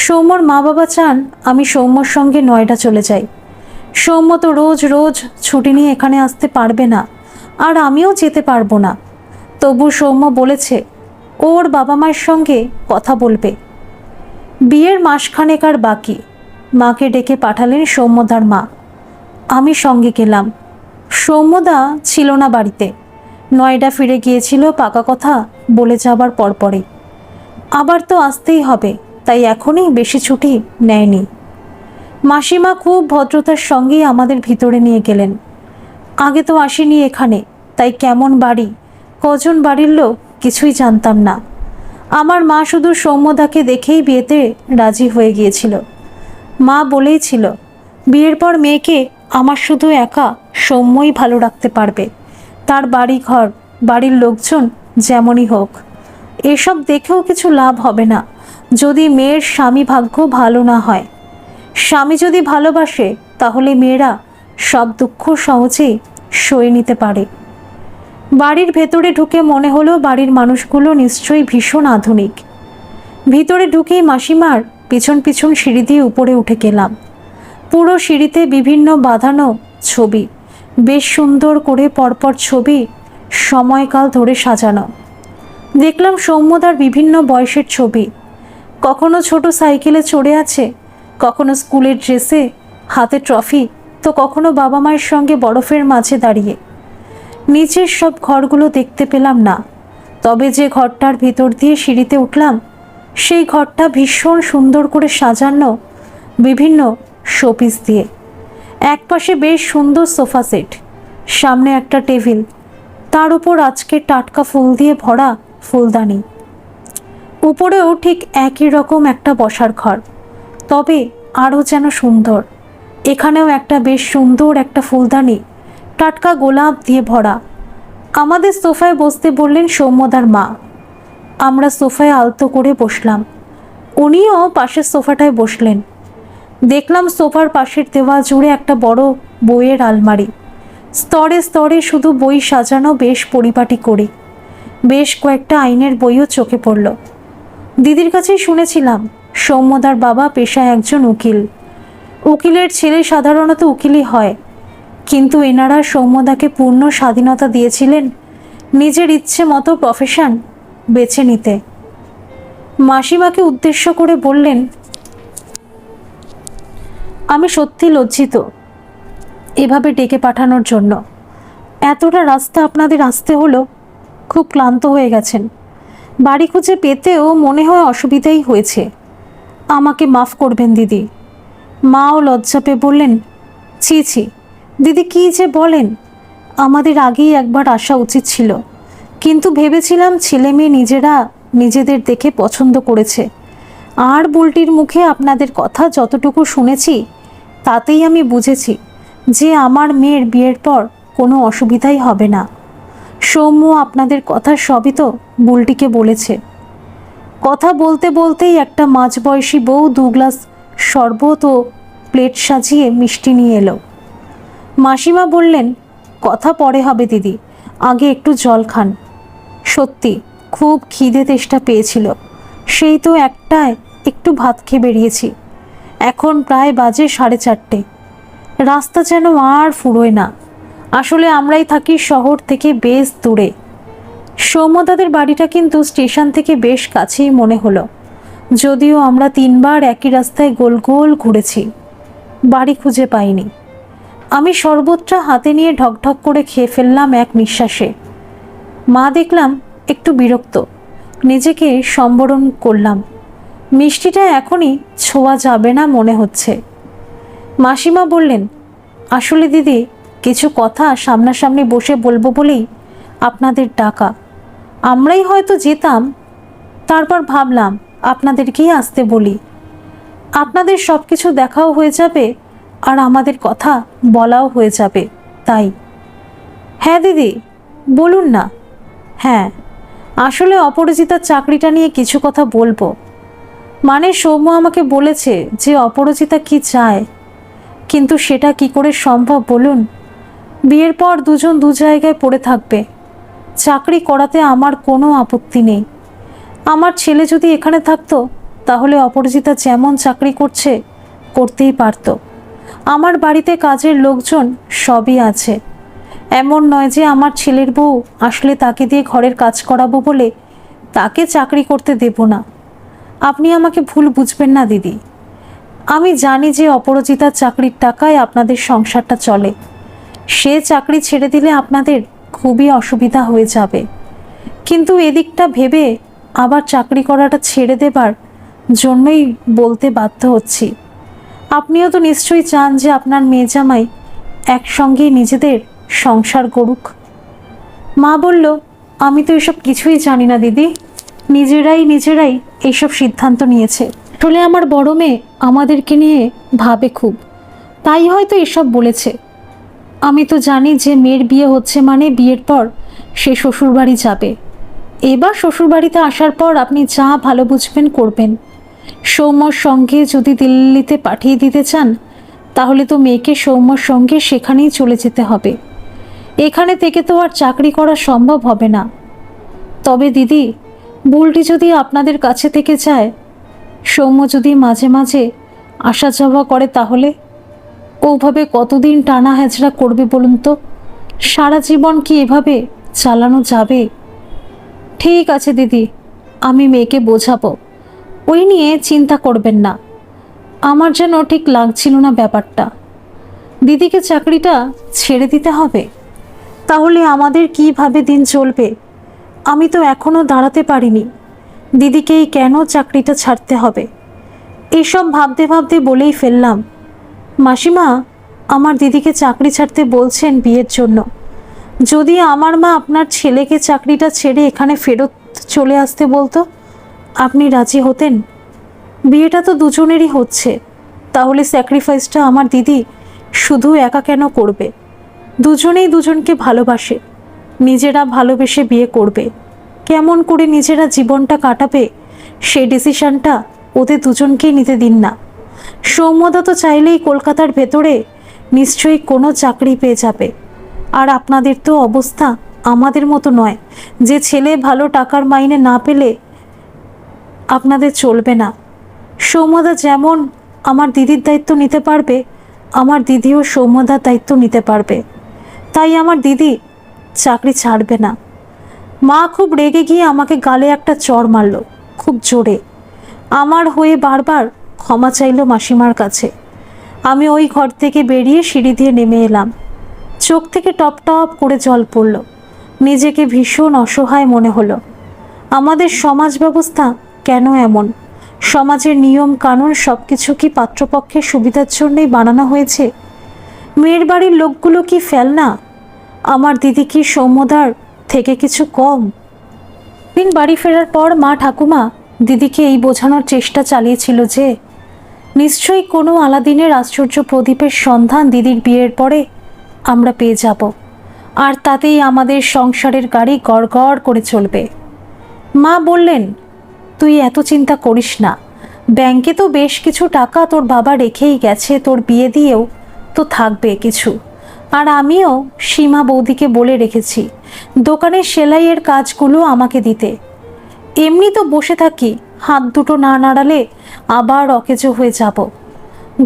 সৌম্যর মা বাবা চান আমি সৌম্যর সঙ্গে নয়ডা চলে যাই। সৌম্য তো রোজ রোজ ছুটি নিয়ে এখানে আসতে পারবে না, আর আমিও যেতে পারবো না। তবু সৌম্য বলেছে ওর বাবা মায়ের সঙ্গে কথা বলবে। বিয়ের মাসখানেক আর বাকি। মাকে ডেকে পাঠালেন সৌম্যদার মা। আমি সঙ্গে গেলাম। সৌম্যদা ছিল না বাড়িতে, নয়ডা ফিরে গিয়েছিল পাকা কথা বলে যাবার পরপরই। আবার তো আসতেই হবে, তাই এখনই বেশি ছুটি নেয়নি। মাসিমা খুব ভদ্রতার সঙ্গেই আমাদের ভিতরে নিয়ে গেলেন। আগে তো আসিনি এখানে, তাই কেমন বাড়ি, কজন বাড়ির লোক কিছুই জানতাম না। আমার মা শুধু সৌম্যদাকে দেখেই বিয়েতে রাজি হয়ে গিয়েছিল। মা বলেই ছিল, বিয়ের পর মেয়েকে আমার শুধু একা সৌম্যই ভালো রাখতে পারবে। তার বাড়ি ঘর, বাড়ির লোকজন যেমনই হোক, এসব দেখেও কিছু লাভ হবে না যদি মেয়ের স্বামী ভাগ্য ভালো না হয়। স্বামী যদি ভালোবাসে তাহলে মেয়েরা সব দুঃখ সহজেই সয়ে নিতে পারে। বাড়ির ভেতরে ঢুকে মনে হলো বাড়ির মানুষগুলো নিশ্চয়ই ভীষণ আধুনিক। ভিতরে ঢুকেই মাসিমার পিছন পিছন সিঁড়ি দিয়ে উপরে উঠে গেলাম। পুরো সিঁড়িতে বিভিন্ন বাঁধানো ছবি, বেশ সুন্দর করে পরপর ছবি সময়কাল ধরে সাজানো। দেখলাম সৌম্যদার বিভিন্ন বয়সের ছবি, কখনো ছোট সাইকেলে চড়ে আছে, কখনো স্কুলের ড্রেসে, হাতে ট্রফি, তো কখনো বাবা মায়ের সঙ্গে বরফের মাঝে দাঁড়িয়ে। নিচের সব ঘরগুলো দেখতে পেলাম না, তবে যে ঘরটার ভিতর দিয়ে সিঁড়িতে উঠলাম সেই ঘরটা ভীষণ সুন্দর করে সাজানো বিভিন্ন শোপিস দিয়ে। একপাশে বেশ সুন্দর সোফা সেট, সামনে একটা টেবিল, তার উপর আজকে টাটকা ফুল দিয়ে ভরা ফুলদানি। উপরেও ঠিক একই রকম একটা বসার ঘর, তবে আরও যেন সুন্দর। এখানেও একটা বেশ সুন্দর একটা ফুলদানি, টাটকা গোলাপ দিয়ে ভরা। আমাদের সোফায় বসতে বললেন সৌম্যদার মা। আমরা সোফায় আলতো করে বসলাম, উনিও পাশের সোফাটায় বসলেন। দেখলাম সোফার পাশের দেওয়াল জুড়ে একটা বড় বইয়ের আলমারি, স্তরে স্তরে শুধু বই সাজানো বেশ পরিপাটি করে। বেশ কয়েকটা আইনের বইও চোখে পড়ল। দিদির কাছেই শুনেছিলাম সৌম্যদার বাবা পেশায় একজন উকিল। উকিলের ছেলে সাধারণত উকিলই হয়, কিন্তু এনারা সৌম্যদাকে পূর্ণ স্বাধীনতা দিয়েছিলেন নিজের ইচ্ছে মতো প্রফেশন বেছে নিতে। মাসিমাকে উদ্দেশ্য করে বললেন, আমি সত্যি লজ্জিত। এভাবে ডেকে পাঠানোর জন্য। এতটা রাস্তা আপনাদের আসতে হলো, খুব ক্লান্ত হয়ে গেছেন। বাড়ি খুঁজে পেতেও মনে হয় অসুবিধাই হয়েছে। আমাকে মাফ করবেন দিদি। মাও লজ্জা পেয়ে বললেন, ছি ছি দিদি, কী যে বলেন, আমাদের আগেই একবার আসা উচিত ছিল, কিন্তু ভেবেছিলাম ছেলে মেয়ে নিজেরা নিজেদের দেখে পছন্দ করেছে। আর বুলটির মুখে আপনাদের কথা যতটুকু শুনেছি তাতেই আমি বুঝেছি যে আমার মেয়ের বিয়ের পর কোনো অসুবিধাই হবে না। সৌম্য আপনাদের কথা সবই তো বুলটিকে বলেছে। কথা বলতে বলতেই একটা মাঝবয়সী বউ 2 গ্লাস শরবত ও প্লেট সাজিয়ে মিষ্টি নিয়ে এলো। মাসিমা বললেন, কথা পরে হবে দিদি, আগে একটু জল খান। সত্যি খুব খিদে তেষ্টা পেয়েছিল, সেই তো একটায় একটু ভাত খেয়ে বেরিয়েছি। এখন প্রায় বাজে 4:30। রাস্তা যেন আর ফুরোয় না। আসলে আমরাই থাকি শহর থেকে বেশ দূরে। সৌম্যদাদের বাড়িটা কিন্তু স্টেশন থেকে বেশ কাছেই মনে হলো, যদিও আমরা 3 বার একই রাস্তায় গোল গোল ঘুরেছি, বাড়ি খুঁজে পাইনি। আমি শরবতটা হাতে নিয়ে ঢকঢক করে খেয়ে ফেললাম এক নিঃশ্বাসে। মা দেখলাম একটু বিরক্ত, নিজেকে সম্বরণ করলাম। মিষ্টিটা এখনই ছোঁয়া যাবে না মনে হচ্ছে। মাসিমা বললেন, আসলে দিদি কিছু কথা সামনাসামনি বসে বলবো বলেই আপনাদের ডাকা। আমরাই হয়তো যেতাম, তারপর ভাবলাম আপনাদেরকেই আসতে বলি। আপনাদের সব কিছু দেখাও হয়ে যাবে আর আমাদের কথা বলাও হয়ে যাবে, তাই। হ্যাঁ দিদি, বলুন না। হ্যাঁ, আসলে অপরাজিতার চাকরিটা নিয়ে কিছু কথা বলবো। মানে সৌম্য আমাকে বলেছে যে অপরাজিতা কি চায়, কিন্তু সেটা কি করে সম্ভব বলুন? বিয়ের পর দুজন দু জায়গায় পড়ে থাকবে। চাকরি করাতে আমার কোনো আপত্তি নেই। আমার ছেলে যদি এখানে থাকতো তাহলে অপরাজিতা যেমন চাকরি করছে করতেই পারত। আমার বাড়িতে কাজের লোকজন সবই আছে। এমন নয় যে আমার ছেলের বউ আসলে তাকে দিয়ে ঘরের কাজ করাবো বলে তাকে চাকরি করতে দেব না। আপনি আমাকে ভুল বুঝবেন না দিদি। আমি জানি যে অপরাজিতার চাকরির টাকায় আপনাদের সংসারটা চলে। সে চাকরি ছেড়ে দিলে আপনাদের খুবই অসুবিধা হয়ে যাবে। কিন্তু এদিকটা ভেবে আবার চাকরি করাটা ছেড়ে দেবার জন্যই বলতে বাধ্য হচ্ছি। আপনিও তো নিশ্চয়ই চান যে আপনার মেয়ে জামাই একসঙ্গেই নিজেদের সংসার করুক। মা বলল, আমি তো এসব কিছুই জানি না দিদি, নিজেরাই এইসব সিদ্ধান্ত নিয়েছে। আসলে আমার বড় মেয়ে আমাদেরকে নিয়ে ভাবে খুব, তাই হয়তো এসব বলেছে। আমি তো জানি যে মেয়ের বিয়ে হচ্ছে মানে বিয়ের পর সে শ্বশুরবাড়ি যাবে। এবার শ্বশুরবাড়িতে আসার পর আপনি যা ভালো বুঝবেন করবেন। সৌম্যর সঙ্গে যদি দিল্লিতে পাঠিয়ে দিতে চান তাহলে তো মেয়েকে সৌম্যর সঙ্গে সেখানেই চলে যেতে হবে। এখানে থেকে তো আর চাকরি করা সম্ভব হবে না। তবে দিদি, বুলটি যদি আপনাদের কাছে থেকে যায়, সৌম্য যদি মাঝে মাঝে আসা যাওয়া করে, তাহলে ওভাবে কতদিন টানা হেঁচড়া করবে বলুন তো? সারা জীবন কি এভাবে চালানো যাবে? ঠিক আছে দিদি, আমি মেয়েকে বোঝাবো, ওই নিয়ে চিন্তা করবেন না। আমার যেন ঠিক লাগছিল না ব্যাপারটা। দিদিকে চাকরিটা ছেড়ে দিতে হবে, তাহলে আমাদের কিভাবে দিন চলবে? আমি তো এখনও দাঁড়াতে পারিনি, দিদিকেই কেন চাকরিটা ছাড়তে হবে? এইসব ভাবতে ভাবতে বলেই ফেললাম, মাসিমা আমার দিদিকে চাকরি ছাড়তে বলছেন বিয়ের জন্য। যদি আমার মা আপনার ছেলেকে চাকরিটা ছেড়ে এখানে ফেরত চলে আসতে বলতো, আপনি রাজি হতেন? বিয়েটা তো দুজনেরই হচ্ছে, তাহলে স্যাক্রিফাইসটা আমার দিদি শুধু একা কেন করবে? দুজনেই দুজনকে ভালোবাসে, নিজেরা ভালোবেসে বিয়ে করবে। কেমন করে নিজেরা জীবনটা কাটাবে সেই ডিসিশনটা ওদের দুজনকেই নিতে দিন না। সৌম্যদা তো চাইলেই কলকাতার ভেতরে নিশ্চয়ই কোনো চাকরি পেয়ে যাবে। আর আপনাদের তো অবস্থা আমাদের মতো নয় যে ছেলে ভালো টাকার মাইনে না পেলে আপনাদের চলবে না। সৌম্যদা যেমন আমার দিদির দায়িত্ব নিতে পারবে, আমার দিদিও সৌম্যদার দায়িত্ব নিতে পারবে। তাই আমার দিদি চাকরি ছাড়বে না। মা খুব রেগে গিয়ে আমাকে গালে একটা চড় মারল, খুব জোরে। আমার হয়ে বারবার ক্ষমা চাইল মাসিমার কাছে। আমি ওই ঘর থেকে বেরিয়ে সিঁড়ি দিয়ে নেমে এলাম। চোখ থেকে টপ টপ করে জল পড়ল। নিজেকে ভীষণ অসহায় মনে হলো। আমাদের সমাজ ব্যবস্থা কেন এমন? সমাজের নিয়ম কানুন সব কিছু কি পাত্রপক্ষের সুবিধার জন্যই বানানো হয়েছে? মেয়ের বাড়ির লোকগুলো কি ফেলনা? আমার দিদি কি সৌম্যদার থেকে কিছু কম? দিন বাড়ি ফেরার পর মা ঠাকুমা দিদিকে এই বোঝানোর চেষ্টা চালিয়েছিল যে নিশ্চয়ই কোনো আলাদিনের আশ্চর্য প্রদীপের সন্ধান দিদির বিয়ের পরে আমরা পেয়ে যাব, আর তাতেই আমাদের সংসারের গাড়ি গড়গড় করে চলবে। মা বললেন, তুই এত চিন্তা করিস না, ব্যাংকে তো বেশ কিছু টাকা তোর বাবা রেখেই গেছে, তোর বিয়ে দিয়েও তো থাকবে কিছু। আর আমিও সীমা বৌদিকে বলে রেখেছি দোকানের সেলাইয়ের কাজগুলো আমাকে দিতে। এমনি তো বসে থাকি, হাত দুটো না নাড়ালে আবার অকেজো হয়ে যাব।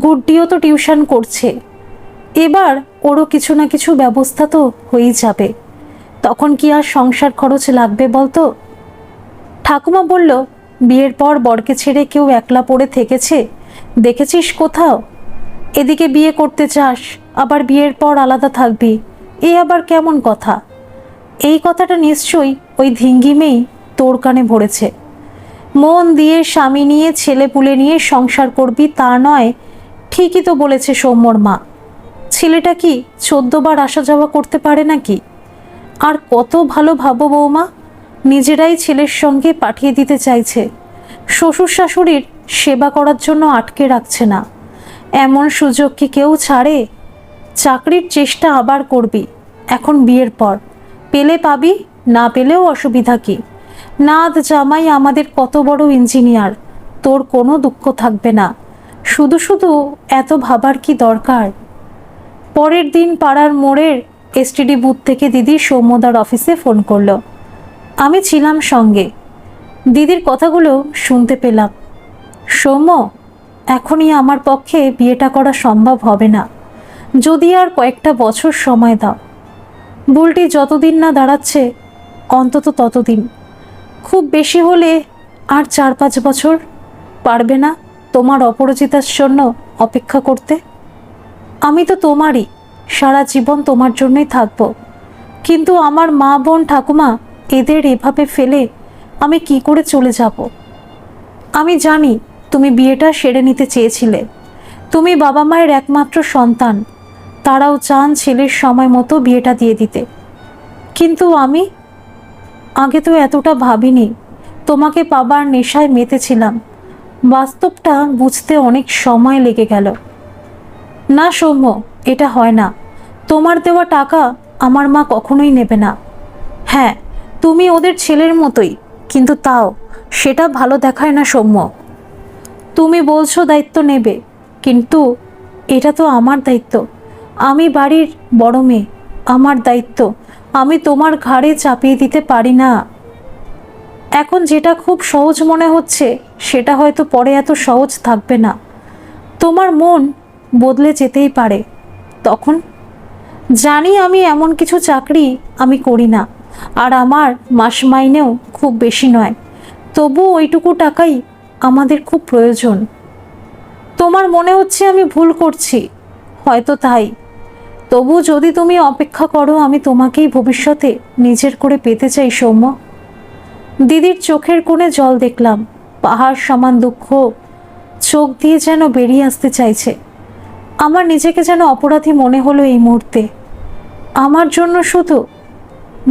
গুড্ডিও তো টিউশন করছে, এবার ওরও কিছু না কিছু ব্যবস্থা তো হয়েই যাবে। তখন কি আর সংসার খরচ লাগবে বলতো? ঠাকুমা বলল, বিয়ের পর বরকে ছেড়ে কেউ একলা পড়ে থেকেছে দেখেছিস কোথাও? এদিকে বিয়ে করতে চাস, আবার বিয়ের পর আলাদা থাকবি, এ আবার কেমন কথা? এই কথাটা নিশ্চয়ই ওই ধিঙ্গিমেই তোর কানে ভরেছে। মন দিয়ে স্বামী নিয়ে ছেলে পুলে নিয়ে সংসার করবি তা নয়, ঠিকই তো বলেছে সৌম্যর মা। ছেলেটা কি 14 বার আসা যাওয়া করতে পারে নাকি? আর কত ভালো ভাবো বৌমা, নিজেরাই ছেলের সঙ্গে পাঠিয়ে দিতে চাইছে, শ্বশুর শাশুড়ির সেবা করার জন্য আটকে রাখছে না। এমন সুযোগ কি কেউ ছাড়ে? চাকরির চেষ্টা আবার করবি এখন বিয়ের পর, পেলে পাবি, না পেলেও অসুবিধা কি? নাত জামাই আমাদের কত বড় ইঞ্জিনিয়ার, তোর কোনো দুঃখ থাকবে না। শুধু শুধু এত ভাবার কি দরকার? পরের দিন পাড়ার মোড়ের এসটিডি বুথ থেকে দিদি সৌম্যদার অফিসে ফোন করলো। আমি ছিলাম সঙ্গে, দিদির কথাগুলো শুনতে পেলাম। সৌম্য, এখনই আমার পক্ষে বিয়েটা করা সম্ভব হবে না, যদি আর কয়েকটা বছর সময় দাও। বুলটি যতদিন না দাঁড়াচ্ছে অন্তত ততদিন, খুব বেশি হলে আর 4-5 বছর। পারবে না তোমার অপরাজিতার জন্য অপেক্ষা করতে? আমি তো তোমারই, সারা জীবন তোমার জন্যই থাকব, কিন্তু আমার মা বোন ঠাকুমা এদের এভাবে ফেলে আমি কি করে চলে যাব? আমি জানি তুমি বিয়েটা সেরে নিতে চেয়েছিলে, তুমি বাবা মায়ের একমাত্র সন্তান, তারাও চান ছেলের সময় মতো বিয়েটা দিয়ে দিতে। কিন্তু আমি আগে তো এতটা ভাবিনি, তোমাকে পাবার নেশায় মেতেছিলাম। বাস্তবটা বুঝতে অনেক সময় লেগে গেল। না সৌম্য, এটা হয় না। তোমার দেওয়া টাকা আমার মা কখনোই নেবে না। হ্যাঁ, তুমি ওদের ছেলের মতোই, কিন্তু তাও সেটা ভালো দেখায় না সৌম্য। তুমি বলছো দায়িত্ব নেবে, কিন্তু এটা তো আমার দায়িত্ব। আমি বাড়ির বড় মেয়ে, আমার দায়িত্ব আমি তোমার ঘাড়ে চাপিয়ে দিতে পারি না। এখন যেটা খুব সহজ মনে হচ্ছে সেটা হয়তো পরে এত সহজ থাকবে না। তোমার মন বদলে যেতেই পারে তখন। জানি আমি এমন কিছু চাকরি আমি করি না, আর আমার মাস মাইনেও খুব বেশি নয়, তবু ওইটুকু টাকাই আমাদের খুব প্রয়োজন। তোমার মনে হচ্ছে আমি ভুল করছি, হয়তো তাই। তবু যদি তুমি অপেক্ষা করো, আমি তোমাকেই ভবিষ্যতে নিজের করে পেতে চাই সৌম্য। দিদির চোখের কোণে জল দেখলাম, পাহাড় সমান দুঃখ চোখ দিয়ে যেন বেরিয়ে আসতে চাইছে। আমার নিজেকে যেন অপরাধী মনে হলো এই মুহূর্তে। আমার জন্য শুধু।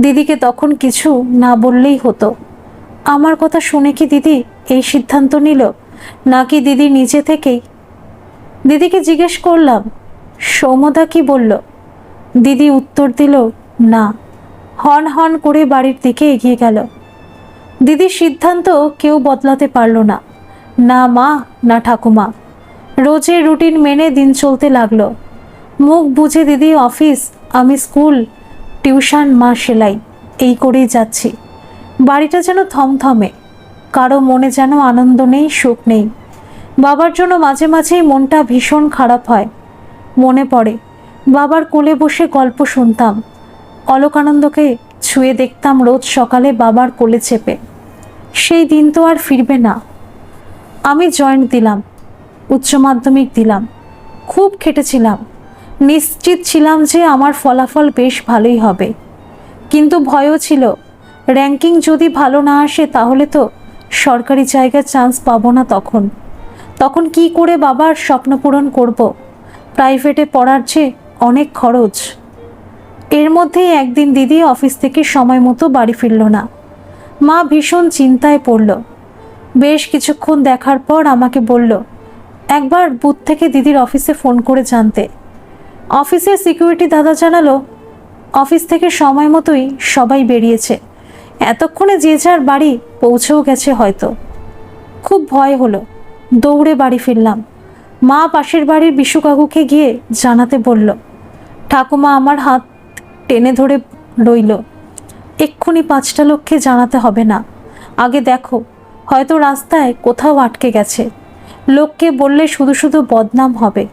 দিদিকে তখন কিছু না বললেই হতো। আমার কথা শুনে কি দিদি এই সিদ্ধান্ত নিল, নাকি দিদি নিজে থেকেই? দিদিকে জিজ্ঞেস করলাম, সৌম্যদা কি বলল? দিদি উত্তর দিল, না। হন হন করে বাড়ির দিকে এগিয়ে গেল। দিদির সিদ্ধান্ত কেউ বদলাতে পারল না, না মা না ঠাকুমা। রোজের রুটিন মেনে দিন চলতে লাগলো। মুখ বুঝে দিদি অফিস, আমি স্কুল, টিউশন, মা সেলাই, এই করেই যাচ্ছি। বাড়িটা যেন থমথমে, কারো মনে যেন আনন্দ নেই, সুখ নেই। বাবার জন্য মাঝে মাঝেই মনটা ভীষণ খারাপ হয়। মনে পড়ে বাবার কোলে বসে গল্প শুনতাম, অলোকানন্দকে ছুঁয়ে দেখতাম রোজ সকালে বাবার কোলে চেপে। সেই দিন তো আর ফিরবে না। আমি জয়েন্ট দিলাম, উচ্চ মাধ্যমিক দিলাম, খুব খেটেছিলাম, নিশ্চিত ছিলাম যে আমার ফলাফল বেশ ভালোই হবে, কিন্তু ভয়ও ছিল র্যাঙ্কিং যদি ভালো না আসে তাহলে তো সরকারি জায়গায় চান্স পাবো না। তখন কি করে বাবার স্বপ্ন পূরণ করব? প্রাইভেটে পড়ার যে অনেক খরচ। এর মধ্যেই একদিন দিদি অফিস থেকে সময় মতো বাড়ি ফিরল না। মা ভীষণ চিন্তায় পড়ল। বেশ কিছুক্ষণ দেখার পর আমাকে বলল একবার বুথ থেকে দিদির অফিসে ফোন করে জানতে। অফিসের সিকিউরিটি দাদা জানালো অফিস থেকে সময় মতোই সবাই বেরিয়েছে, এতক্ষণে যে যার বাড়ি পৌঁছেও গেছে হয়তো। খুব ভয় হলো, দৌড়ে বাড়ি ফিরলাম। মা পাশের বাড়ির বিশু কাকুকে গিয়ে জানাতে বলল। ঠাকুমা আমার হাত টেনে ধরে রইল। এক্ষুনি 5টা লোককে জানাতে হবে না, আগে দেখো, হয়তো রাস্তায় কোথাও আটকে গেছে। লোককে বললে শুধু শুধু বদনাম হবে,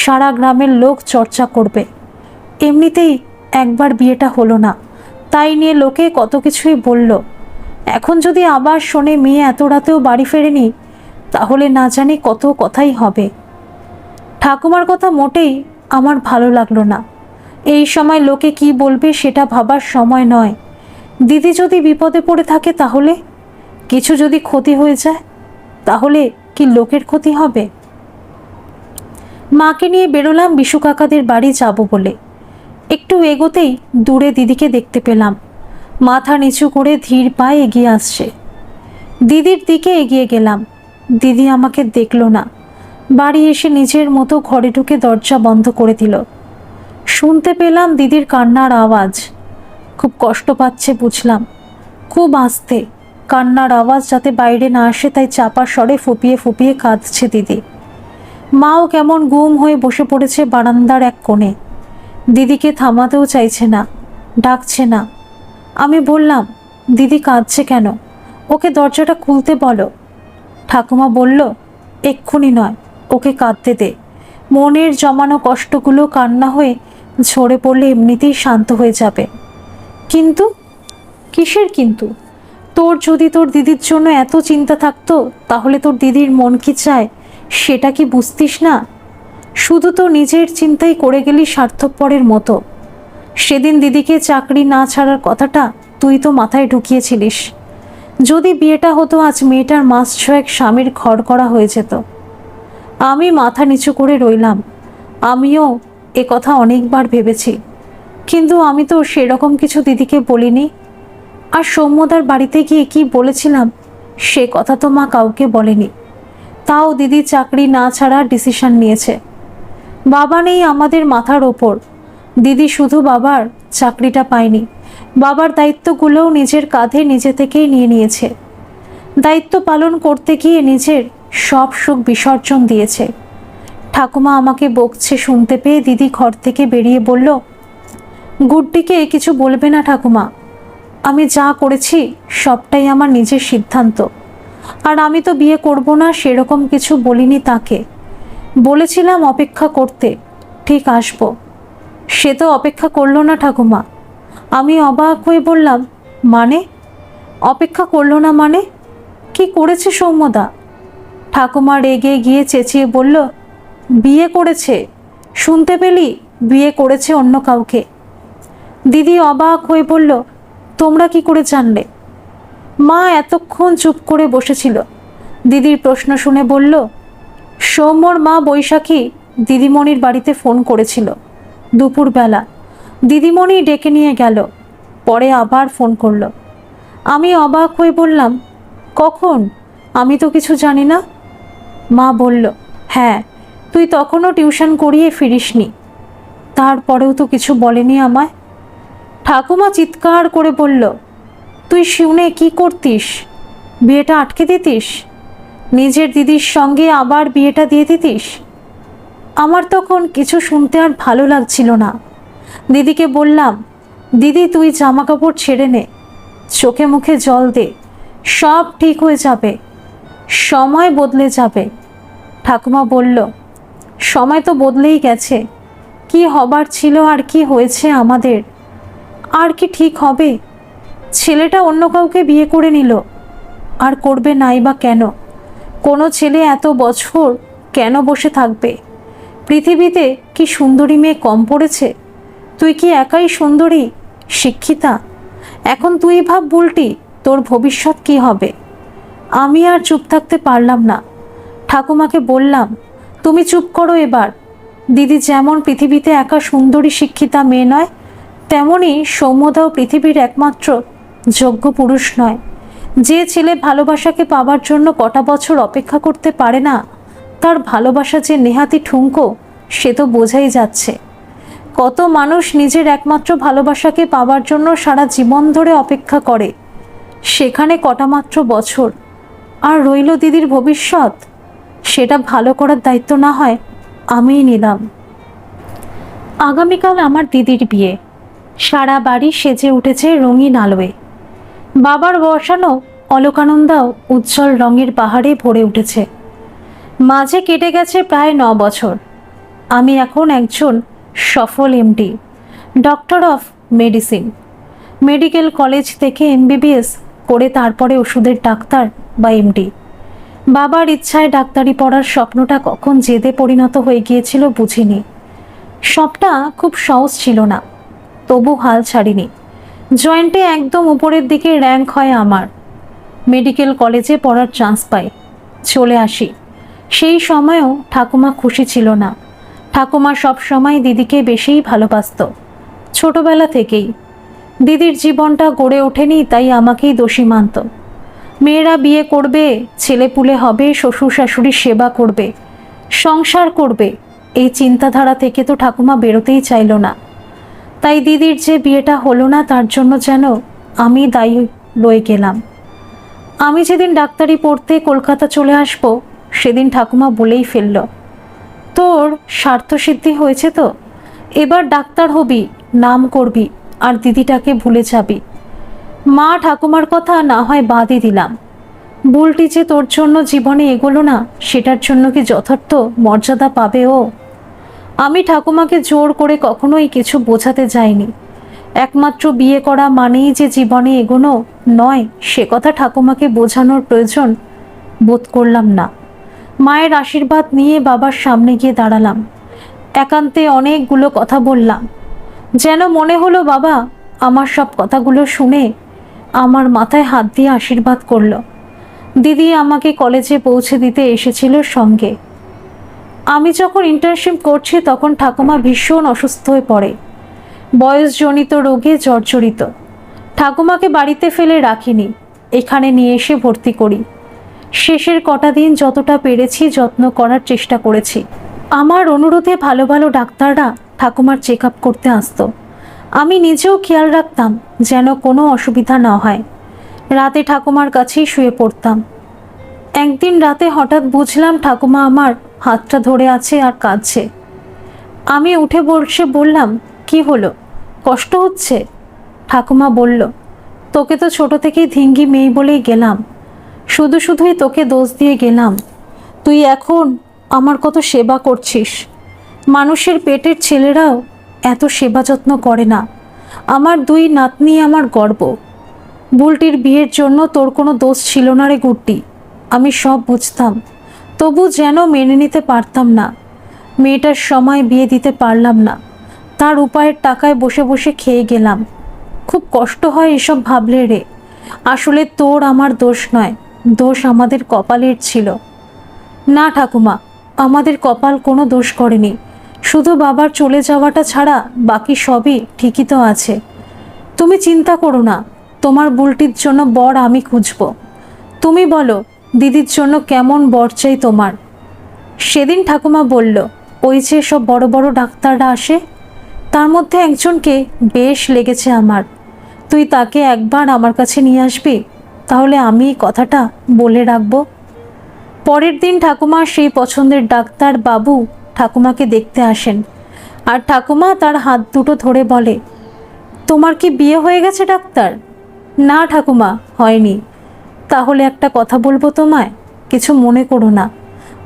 সারা গ্রামের লোক চর্চা করবে। এমনিতেই একবার বিয়েটা হলো না, তাই নিয়ে লোকে কত কিছুই বলল। এখন যদি আবার শোনে মেয়ে এত রাতেও বাড়ি ফেরেনি, তাহলে না জানি কত কথাই হবে। ঠাকুমার কথা মোটেই আমার ভালো লাগলো না। এই সময় লোকে কি বলবে সেটা ভাবার সময় নয়। দিদি যদি বিপদে পড়ে থাকে তাহলে, কিছু যদি ক্ষতি হয়ে যায় তাহলে কি লোকের ক্ষতি হবে? মাকে নিয়ে বেরোলাম বিশু কাকাদের বাড়ি যাব বলে। একটু এগোতেই দূরে দিদিকে দেখতে পেলাম, মাথা নিচু করে ধীর পায়ে এগিয়ে আসছে। দিদির দিকে এগিয়ে গেলাম, দিদি আমাকে দেখলো না। বাড়ি এসে নিজের মতো ঘরে ঢুকে দরজা বন্ধ করে দিল। শুনতে পেলাম দিদির কান্নার আওয়াজ। খুব কষ্ট পাচ্ছে বুঝলাম, খুব আস্তে কান্নার আওয়াজ যাতে বাইরে না আসে তাই চাপা স্বরে ফুপিয়ে ফুপিয়ে কাঁদছে দিদি। মাও কেমন গুম হয়ে বসে পড়েছে বারান্দার এক কোণে। দিদিকে থামাতেও চাইছে না, ডাকছে না। আমি বললাম দিদি কাঁদছে কেন, ওকে দরজাটা খুলতে বলো। ঠাকুমা বলল এক্ষুনি নয়, ওকে কাঁদতে দে। মনের জমানো কষ্টগুলো কান্না হয়ে ঝরে পড়লে এমনিতেই শান্ত হয়ে যাবে। কিন্তু কিসের কিন্তু? তোর যদি তোর দিদির জন্য এত চিন্তা থাকতো তাহলে তোর দিদির মন কি চায় সেটা কি বুঝতিস না? শুধু তো নিজের চিন্তাই করে গেলি স্বার্থপরের মতো। সেদিন দিদিকে চাকরি না ছাড়ার কথাটা তুই তো মাথায় ঢুকিয়েছিলিস। যদি বিয়েটা হতো আজ মেয়েটার মাস 6 স্বামীর ঘর করা হয়ে যেত। আমি মাথা নিচু করে রইলাম। আমিও এ কথা অনেকবার ভেবেছি, কিন্তু আমি তো সেরকম কিছু দিদিকে বলিনি। আর সৌম্যদার বাড়িতে গিয়ে কি বলেছিলাম সে কথা তো মা কাউকে বলেনি। তাও দিদি চাকরি না ছাড়ার ডিসিশন নিয়েছে। বাবা নেই আমাদের মাথার ওপর। দিদি শুধু বাবার চাকরিটা পায়নি, বাবার দায়িত্বগুলোও নিজের কাঁধে নিজে থেকেই নিয়ে নিয়েছে। দায়িত্ব পালন করতে গিয়ে নিজের সব সুখ বিসর্জন দিয়েছে। ঠাকুমা আমাকে বকছে শুনতে পেয়ে দিদি ঘর থেকে বেরিয়ে বলল, গুড্ডিকে কিছু বলবে না ঠাকুমা, আমি যা করেছি সবটাই আমার নিজের সিদ্ধান্ত। আর আমি তো বিয়ে করব না সেরকম কিছু বলিনি তাকে। বলেছিলাম অপেক্ষা করতে, ঠিক আসবো। সে তো অপেক্ষা করলো না ঠাকুমা। আমি অবাক হয়ে বললাম, মানে? অপেক্ষা করলো না মানে? কি করেছে সৌম্যদা? ঠাকুমা রেগে গিয়ে চেঁচিয়ে বলল, বিয়ে করেছে। শুনতে পেলি? বিয়ে করেছে অন্য কাউকে। দিদি অবাক হয়ে বলল, তোমরা কি করে জানলে? মা এতক্ষণ চুপ করে বসেছিল। দিদির প্রশ্ন শুনে বলল, সৌম্যর মা বৈশাখী দিদিমণির বাড়িতে ফোন করেছিল দুপুরবেলা। দিদিমণি ডেকে নিয়ে গেল, পরে আবার ফোন করলো। আমি অবাক হয়ে বললাম, কখন? আমি তো কিছু জানি না। মা বলল, হ্যাঁ, তুই তখনও টিউশন করিয়ে ফিরিসনি। তারপরেও তো কিছু বলেনি আমায়। ঠাকুমা চিৎকার করে বলল, তুই শুনে কি করতিস? বিয়েটা আটকে দিতিস? নিজের দিদির সঙ্গে আবার বিয়েটা দিয়ে দিতিস? আমার তখন কিছু শুনতে আর ভালো লাগছিল না। দিদিকে বললাম, দিদি তুই জামা কাপড় ছেড়ে নে, চোখে মুখে জল দে, সব ঠিক হয়ে যাবে, সময় বদলে যাবে। ঠাকুমা বলল, সময় তো বদলেই গেছে। কি হবার ছিল আর কি হয়েছে আমাদের, আর কি ঠিক হবে? ছেলেটা অন্য কাউকে বিয়ে করে নিল, আর করবে নাই বা কেন? কোনো ছেলে এত বছর কেন বসে থাকবে? পৃথিবীতে কি সুন্দরী মেয়ে কম পড়েছে? তুই কি একাই সুন্দরী, শিক্ষিতা? এখন তুই ভাব বুলটি, তোর ভবিষ্যৎ কি হবে? আমি আর চুপ থাকতে পারলাম না। ঠাকুমাকে বললাম, তুমি চুপ করো এবার। দিদি যেমন পৃথিবীতে একা সুন্দরী শিক্ষিতা মেয়ে নয়, তেমনই সৌম্যদাও পৃথিবীর একমাত্র যোগ্য পুরুষ নয়। যে ছেলে ভালোবাসাকে পাবার জন্য কটা বছর অপেক্ষা করতে পারে না, তার ভালোবাসা যে নেহাতি ঠুনকো সে তো বোঝাই যাচ্ছে। কত মানুষ নিজের একমাত্র ভালোবাসাকে পাবার জন্য সারা জীবন ধরে অপেক্ষা করে, সেখানে কটা মাত্র বছর। আর রইল দিদির ভবিষ্যৎ, সেটা ভালো করার দায়িত্ব না হয় আমিই নিলাম। আগামীকাল আমার দিদির বিয়ে। সারা বাড়ি সেজে উঠেছে রঙিন আলোয়। বাবার বসানো অলকানন্দাও উজ্জ্বল রঙের পাহাড়ে ভরে উঠেছে। মাঝে কেটে গেছে প্রায় 9 বছর। আমি এখন একজন সফল MD, doctor of medicine. Medical college থেকে এমবিবিএস করে তারপরে ওষুধের ডাক্তার বা এমডি। বাবার ইচ্ছায় ডাক্তারি পড়ার স্বপ্নটা কখন জেদে পরিণত হয়ে গিয়েছিল বুঝিনি। সবটা খুব সহজ ছিল না, তবু হাল ছাড়িনি। জয়েন্টে একদম উপরের দিকে র্যাঙ্ক হয় আমার। মেডিকেল কলেজে পড়ার চান্স পাই, চলে আসি। সেই সময়ও ঠাকুমা খুশি ছিল না। ঠাকুমা সব সময় দিদিকে বেশিই ভালোবাসত, ছোটবেলা থেকেই। দিদির জীবনটা গড়ে ওঠেনি তাই আমাকেই দোষী মানত। মেয়েরা বিয়ে করবে, ছেলেপুলে হবে, শ্বশুর শাশুড়ির সেবা করবে, সংসার করবে, এই চিন্তাধারা থেকে তো ঠাকুমা বেরোতেই চাইল না। তাই দিদির যে বিয়েটা হলো না তার জন্য যেন আমি দায়ী রয়ে গেলাম। আমি যেদিন ডাক্তারি পড়তে কলকাতা চলে আসব, সেদিন ঠাকুমা বলেই ফেলল, তোর স্বার্থসিদ্ধি হয়েছে তো, এবার ডাক্তার হবি, নাম করবি, আর দিদিটাকে ভুলে যাবি। মা ঠাকুমার কথা না হয় বাদই দিলাম, বুলটি যে তোর জন্য জীবনে এগোলো না, সেটার জন্য কি যথার্থ মর্যাদা পাবে ও? আমি ঠাকুমাকে জোর করে কখনোই কিছু বোঝাতে যাইনি। একমাত্র বিয়ে করা মানেই যে জীবনে এগোনো নয়, সে কথা ঠাকুমাকে বোঝানোর প্রয়োজন বোধ করলাম না। মায়ের আশীর্বাদ নিয়ে বাবার সামনে গিয়ে দাঁড়ালাম। একান্তে অনেকগুলো কথা বললাম। যেন মনে হলো বাবা আমার সব কথাগুলো শুনে আমার মাথায় হাত দিয়ে আশীর্বাদ করলো। দিদি আমাকে কলেজে পৌঁছে দিতে এসেছিল সঙ্গে। আমি যখন ইন্টার্নশিপ করছি তখন ঠাকুমা ভীষণ অসুস্থ হয়ে পড়ে, বয়সজনিত রোগে জর্জরিত। ঠাকুমাকে বাড়িতে ফেলে রাখিনি, এখানে নিয়ে এসে ভর্তি করি। শেষের কটা দিন যতটা পেরেছি যত্ন করার চেষ্টা করেছি। আমার অনুরোধে ভালো ভালো ডাক্তাররা ঠাকুমার চেক আপ করতে আসতো। আমি নিজেও খেয়াল রাখতাম যেন কোনো অসুবিধা না হয়। রাতে ঠাকুমার কাছেই শুয়ে পড়তাম। একদিন রাতে হঠাৎ বুঝলাম ঠাকুমা আমার হাতটা ধরে আছে আর কাঁদছে। আমি উঠে বসে বললাম, কি হলো, কষ্ট হচ্ছে? ঠাকুমা বলল, তোকে তো ছোট থেকেই ধিঙ্গি মেয়ে বলেই গেলাম, শুধুই তোকে দোষ দিয়ে গেলাম। তুই এখন আমার কত সেবা করছিস। মানুষের পেটের ছেলেরাও এত সেবা যত্ন করে না। আমার 2 নাতনি আমার গর্ব। বুলটির বিয়ের জন্য তোর কোনো দোষ ছিল না রে গুড্ডি। আমি সব বুঝতাম, তবু যেন মেনে নিতে পারতাম না। মেয়েটার সময় বিয়ে দিতে পারলাম না, তার উপায়ের টাকায় বসে বসে খেয়ে গেলাম। খুব কষ্ট হয় এসব ভাবলে রে। আসলে তোর আমার দোষ নয়, দোষ আমাদের কপালের ছিল। না ঠাকুমা, আমাদের কপাল কোনো দোষ করেনি, শুধু বাবার চলে যাওয়াটা ছাড়া বাকি সবই ঠিকই তো আছে। তুমি চিন্তা করো না, তোমার বুলটির জন্য বর আমি খুঁজব। তুমি বলো দিদির জন্য কেমন বর চাই তোমার? সেদিন ঠাকুমা বলল, ওই যে সব বড় বড় ডাক্তাররা আসে, তার মধ্যে একজনকে বেশ লেগেছে আমার। তুই তাকে একবার আমার কাছে নিয়ে আসবি, তাহলে আমি কথাটা বলে রাখবো। পরের দিন ঠাকুমা সেই পছন্দের ডাক্তার বাবু ঠাকুমাকে দেখতে আসেন, আর ঠাকুমা তার হাত দুটো ধরে বলে, তোমার কি বিয়ে হয়ে গেছে ডাক্তার? না ঠাকুমা, হয়নি। তাহলে একটা কথা বলবো তোমায়, কিছু মনে করো না।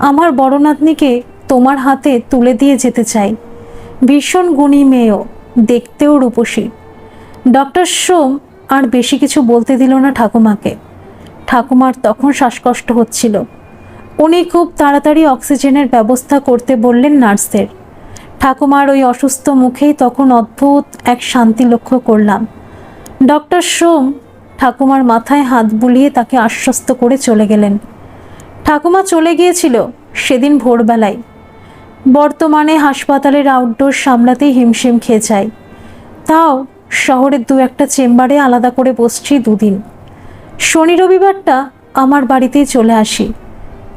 আমার বড় নাতনিকে তোমার হাতে তুলে দিয়ে যেতে চাই। ভীষণ গুণী মেয়েও, দেখতেও রূপসী। ডক্টর সোম আর বেশি কিছু বলতে দিল না ঠাকুমাকে। ঠাকুমার তখন শ্বাসকষ্ট হচ্ছিল। উনি খুব তাড়াতাড়ি অক্সিজেনের ব্যবস্থা করতে বললেন নার্সদের। ঠাকুমার ওই অসুস্থ মুখেই তখন অদ্ভুত এক শান্তি লক্ষ্য করলাম। ডক্টর সোম ঠাকুমার মাথায় হাত বুলিয়ে তাকে আশ্বস্ত করে চলে গেলেন। ঠাকুমা চলে গিয়েছিল সেদিন ভোরবেলায়। বর্তমানে হাসপাতালের আউটডোর সামলাতেই হিমশিম খেয়ে যায়। তাও শহরের দু একটা চেম্বারে আলাদা করে বসছি দুদিন। শনি রবিবারটা আমার বাড়িতেই চলে আসি।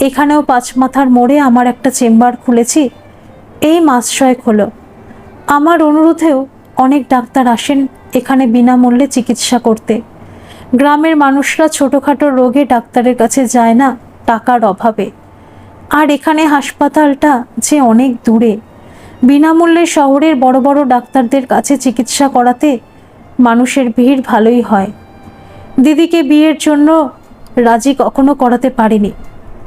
এখানেও পাঁচমাথার মোড়ে আমার একটা চেম্বার খুলেছি, এই মাস 6 হলো। আমার অনুরোধেও অনেক ডাক্তার আসেন এখানে বিনামূল্যে চিকিৎসা করতে। গ্রামের মানুষরা ছোটোখাটো রোগে ডাক্তারের কাছে যায় না টাকার অভাবে, আর এখানে হাসপাতালটা যে অনেক দূরে। বিনামূল্যে শহরের বড় বড় ডাক্তারদের কাছে চিকিৎসা করাতে মানুষের ভিড় ভালোই হয়। দিদিকে বিয়ের জন্য রাজি কখনো করাতে পারিনি,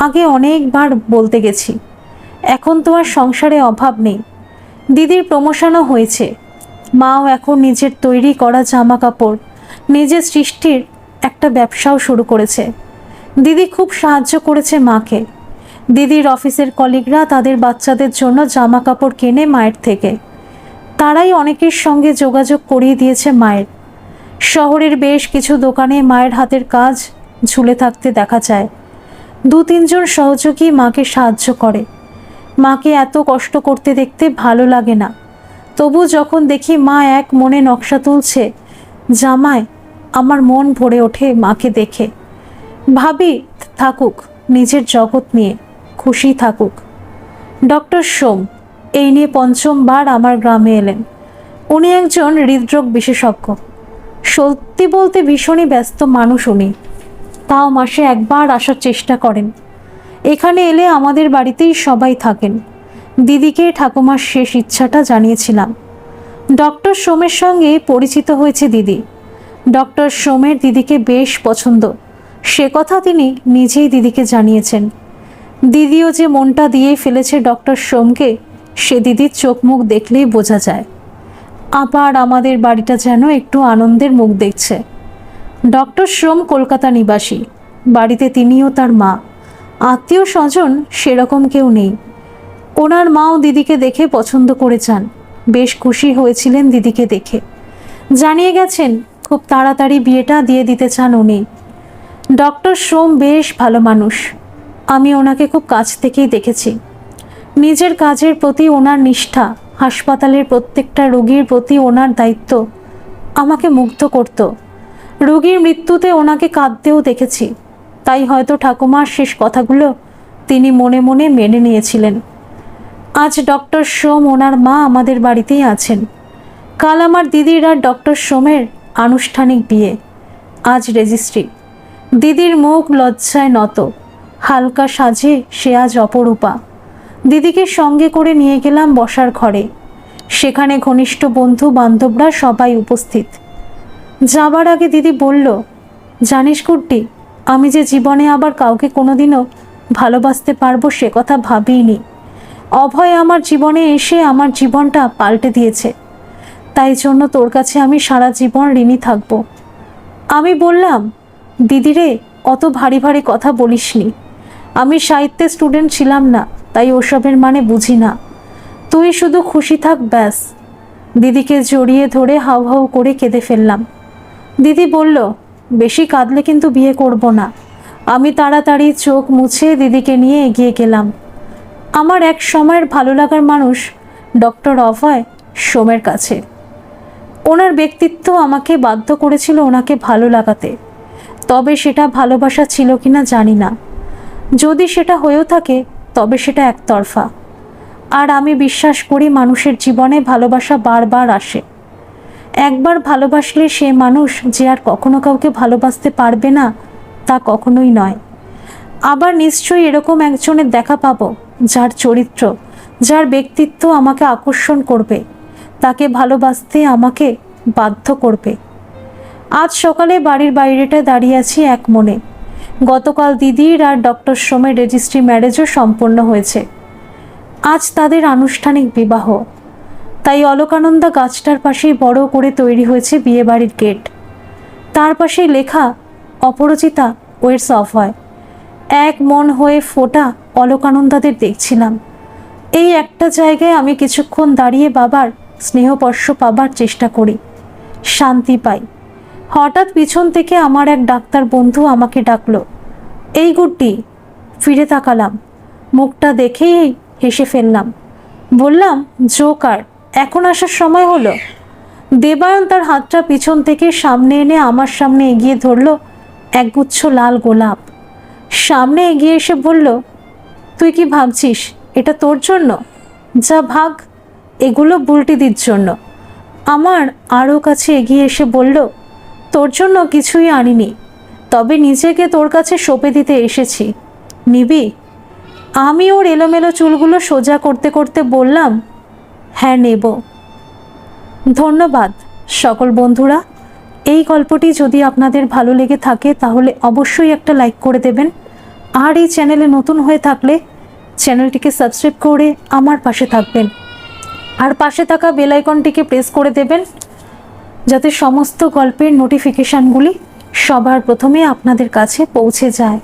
আগে অনেকবার বলতে গেছি। এখন তো আর সংসারে অভাব নেই। দিদির প্রমোশনও হয়েছে, মাও এখন নিজের তৈরি করা জামা কাপড়, নিজের সৃষ্টির একটা ব্যবসাও শুরু করেছে। দিদি খুব সাহায্য করেছে মাকে। দিদির অফিসের কলিগরা তাদের বাচ্চাদের জন্য জামা কাপড় কেনে মায়ের থেকে। তারাই অনেকের সঙ্গে যোগাযোগ করিয়ে দিয়েছে মায়ের। শহরের বেশ কিছু দোকানে মায়ের হাতের কাজ ঝুলে থাকতে দেখা যায়। 2-3 জন সহযোগী মাকে সাহায্য করে। মাকে এত কষ্ট করতে দেখতে ভালো লাগে না, তবু যখন দেখি মা এক মনে নকশা তুলছে জামায়, আমার মন ভরে ওঠে মাকে দেখে। ভাবি থাকুক নিজের জগৎ নিয়ে, খুশি থাকুক। ডক্টর সোম এই নিয়ে 5ম বার আমার গ্রামে এলেন। উনি একজন হৃদরোগ বিশেষজ্ঞ। সত্যি বলতে ভীষণই ব্যস্ত মানুষ উনি, তাও মাসে একবার আসার চেষ্টা করেন। এখানে এলে আমাদের বাড়িতেই সবাই থাকেন। দিদিকে ঠাকুমার শেষ ইচ্ছাটা জানিয়েছিলাম। ডক্টর সোমের সঙ্গে পরিচিত হয়েছে দিদি। ডক্টর সোমের দিদিকে বেশ পছন্দ, সে কথা তিনি নিজেই দিদিকে জানিয়েছেন। দিদিও যে মনটা দিয়ে ফেলেছে ডক্টর সোমকে, সে দিদির চোখ মুখ দেখলেই বোঝা যায়। আবার আমাদের বাড়িটা যেন একটু আনন্দের মুখ দেখছে। ডক্টর সোম কলকাতা নিবাসী। বাড়িতে তিনিও তার মা, আত্মীয় স্বজন সেরকম কেউ নেই। ওনার মাও দিদিকে দেখে পছন্দ করে যান, বেশ খুশি হয়েছিলেন দিদিকে দেখে। জানিয়ে গেছেন খুব তাড়াতাড়ি বিয়েটা দিয়ে দিতে চান উনি। ডক্টর সোম বেশ ভালো মানুষ, আমি ওনাকে খুব কাছ থেকেই দেখেছি। নিজের কাজের প্রতি ওনার নিষ্ঠা, হাসপাতালের প্রত্যেকটা রোগীর প্রতি ওনার দায়িত্ব আমাকে মুগ্ধ করত। রোগীর মৃত্যুতে ওনাকে কাঁদতেও দেখেছি, তাই হয়তো ঠাকুমার শেষ কথাগুলো তিনি মনে মনে মেনে নিয়েছিলেন। আজ ডক্টর সোম ওনার মা আমাদের বাড়িতেই আছেন। কাল আমার দিদির আর ডক্টর সোমের আনুষ্ঠানিক বিয়ে। আজ রেজিস্ট্রি। দিদির মুখ লজ্জায় নত, হালকা সাজে সে আজ অপরূপা। দিদিকে সঙ্গে করে নিয়ে গেলাম বসার ঘরে। সেখানে ঘনিষ্ঠ বন্ধু বান্ধবরা সবাই উপস্থিত। যাবার আগে দিদি বলল, জানিস কুট্টি, আমি যে জীবনে আবার কাউকে কোনোদিনও ভালোবাসতে পারবো সে কথা ভাবিনি। অভয় আমার জীবনে এসে আমার জীবনটা পাল্টে দিয়েছে, তাই জন্য তোর কাছে আমি সারা জীবন ঋণী থাকব। আমি বললাম, দিদিরে অত ভারী ভারী কথা বলিসনি। আমি সাহিত্যের স্টুডেন্ট ছিলাম না, তাই ওসবের মানে বুঝি না। তুই শুধু খুশি থাক ব্যাস। দিদিকে জড়িয়ে ধরে হাউ হাউ করে কেঁদে ফেললাম। দিদি বলল, বেশি কাঁদলে কিন্তু বিয়ে করব না। আমি তাড়াতাড়ি চোখ মুছে দিদিকে নিয়ে এগিয়ে গেলাম। আমার এক সময়ের ভালো লাগার মানুষ ডক্টর অভয় সোমের কাছে। ওনার ব্যক্তিত্ব আমাকে বাধ্য করেছিল ওনাকে ভালো লাগাতে, তবে সেটা ভালোবাসা ছিল কিনা জানি না। যদি সেটা হয়েও থাকে তবে সেটা একতরফা। আর আমি বিশ্বাস করি মানুষের জীবনে ভালোবাসা বারবার আসে। একবার ভালোবাসলে সে মানুষ যে আর কখনো কাউকে ভালোবাসতে পারবে না তা কখনোই নয়। আবার নিশ্চয়ই এরকম একজনের দেখা পাবো যার চরিত্র, যার ব্যক্তিত্ব আমাকে আকর্ষণ করবে, তাকে ভালোবাসতে আমাকে বাধ্য করবে। আজ সকালে বাড়ির বাইরেটায় দাঁড়িয়ে আছি এক মনে। গতকাল দিদির আর ডক্টর সোমের রেজিস্ট্রি ম্যারেজও সম্পন্ন হয়েছে। আজ তাদের আনুষ্ঠানিক বিবাহ। তাই অলকানন্দা গাছটার পাশেই বড় করে তৈরি হয়েছে বিয়েবাড়ির গেট। তার পাশেই লেখা, অপরাজিতা ওয়েটস অভয়। এক মন হয়ে ফোটা অলোকানন্দাদের দেখছিলাম। এই একটা জায়গায় আমি কিছুক্ষণ দাঁড়িয়ে বাবার স্নেহস্পর্শ পাবার চেষ্টা করি, শান্তি পাই। হঠাৎ পিছন থেকে আমার এক ডাক্তার বন্ধু আমাকে ডাকলো, এই গুড্ডি। ফিরে তাকালাম, মুখটা দেখেই হেসে ফেললাম। বললাম, জোকার, এখন আসার সময় হলো? দেবায়ন তার হাতটা পিছন থেকে সামনে এনে আমার সামনে এগিয়ে ধরলো একগুচ্ছ লাল গোলাপ। সামনে এগিয়ে এসে বলল, তুই কি ভাবছিস এটা তোর জন্য? যা ভাগ, এগুলো বুলটিদির জন্য। আমার আরও কাছে এগিয়ে এসে বলল, তোর জন্য কিছুই আনিনি, তবে নিজেকে তোর কাছে সঁপে দিতে এসেছি, নিবি? আমি ওর এলোমেলো চুলগুলো সোজা করতে করতে বললাম, হ্যাঁ নেব। ধন্যবাদ সকল বন্ধুরা। এই গল্পটি যদি আপনাদের ভালো লেগে থাকে তাহলে অবশ্যই একটা লাইক করে দেবেন, আর এই চ্যানেলে নতুন হয়ে থাকলে চ্যানেলটিকে সাবস্ক্রাইব করে আমার পাশে থাকবেন, আর পাশে থাকা বেল আইকনটিকে প্রেস করে দেবেন যাতে সমস্ত গল্পের নোটিফিকেশানগুলি সবার প্রথমে আপনাদের কাছে পৌঁছে যায়।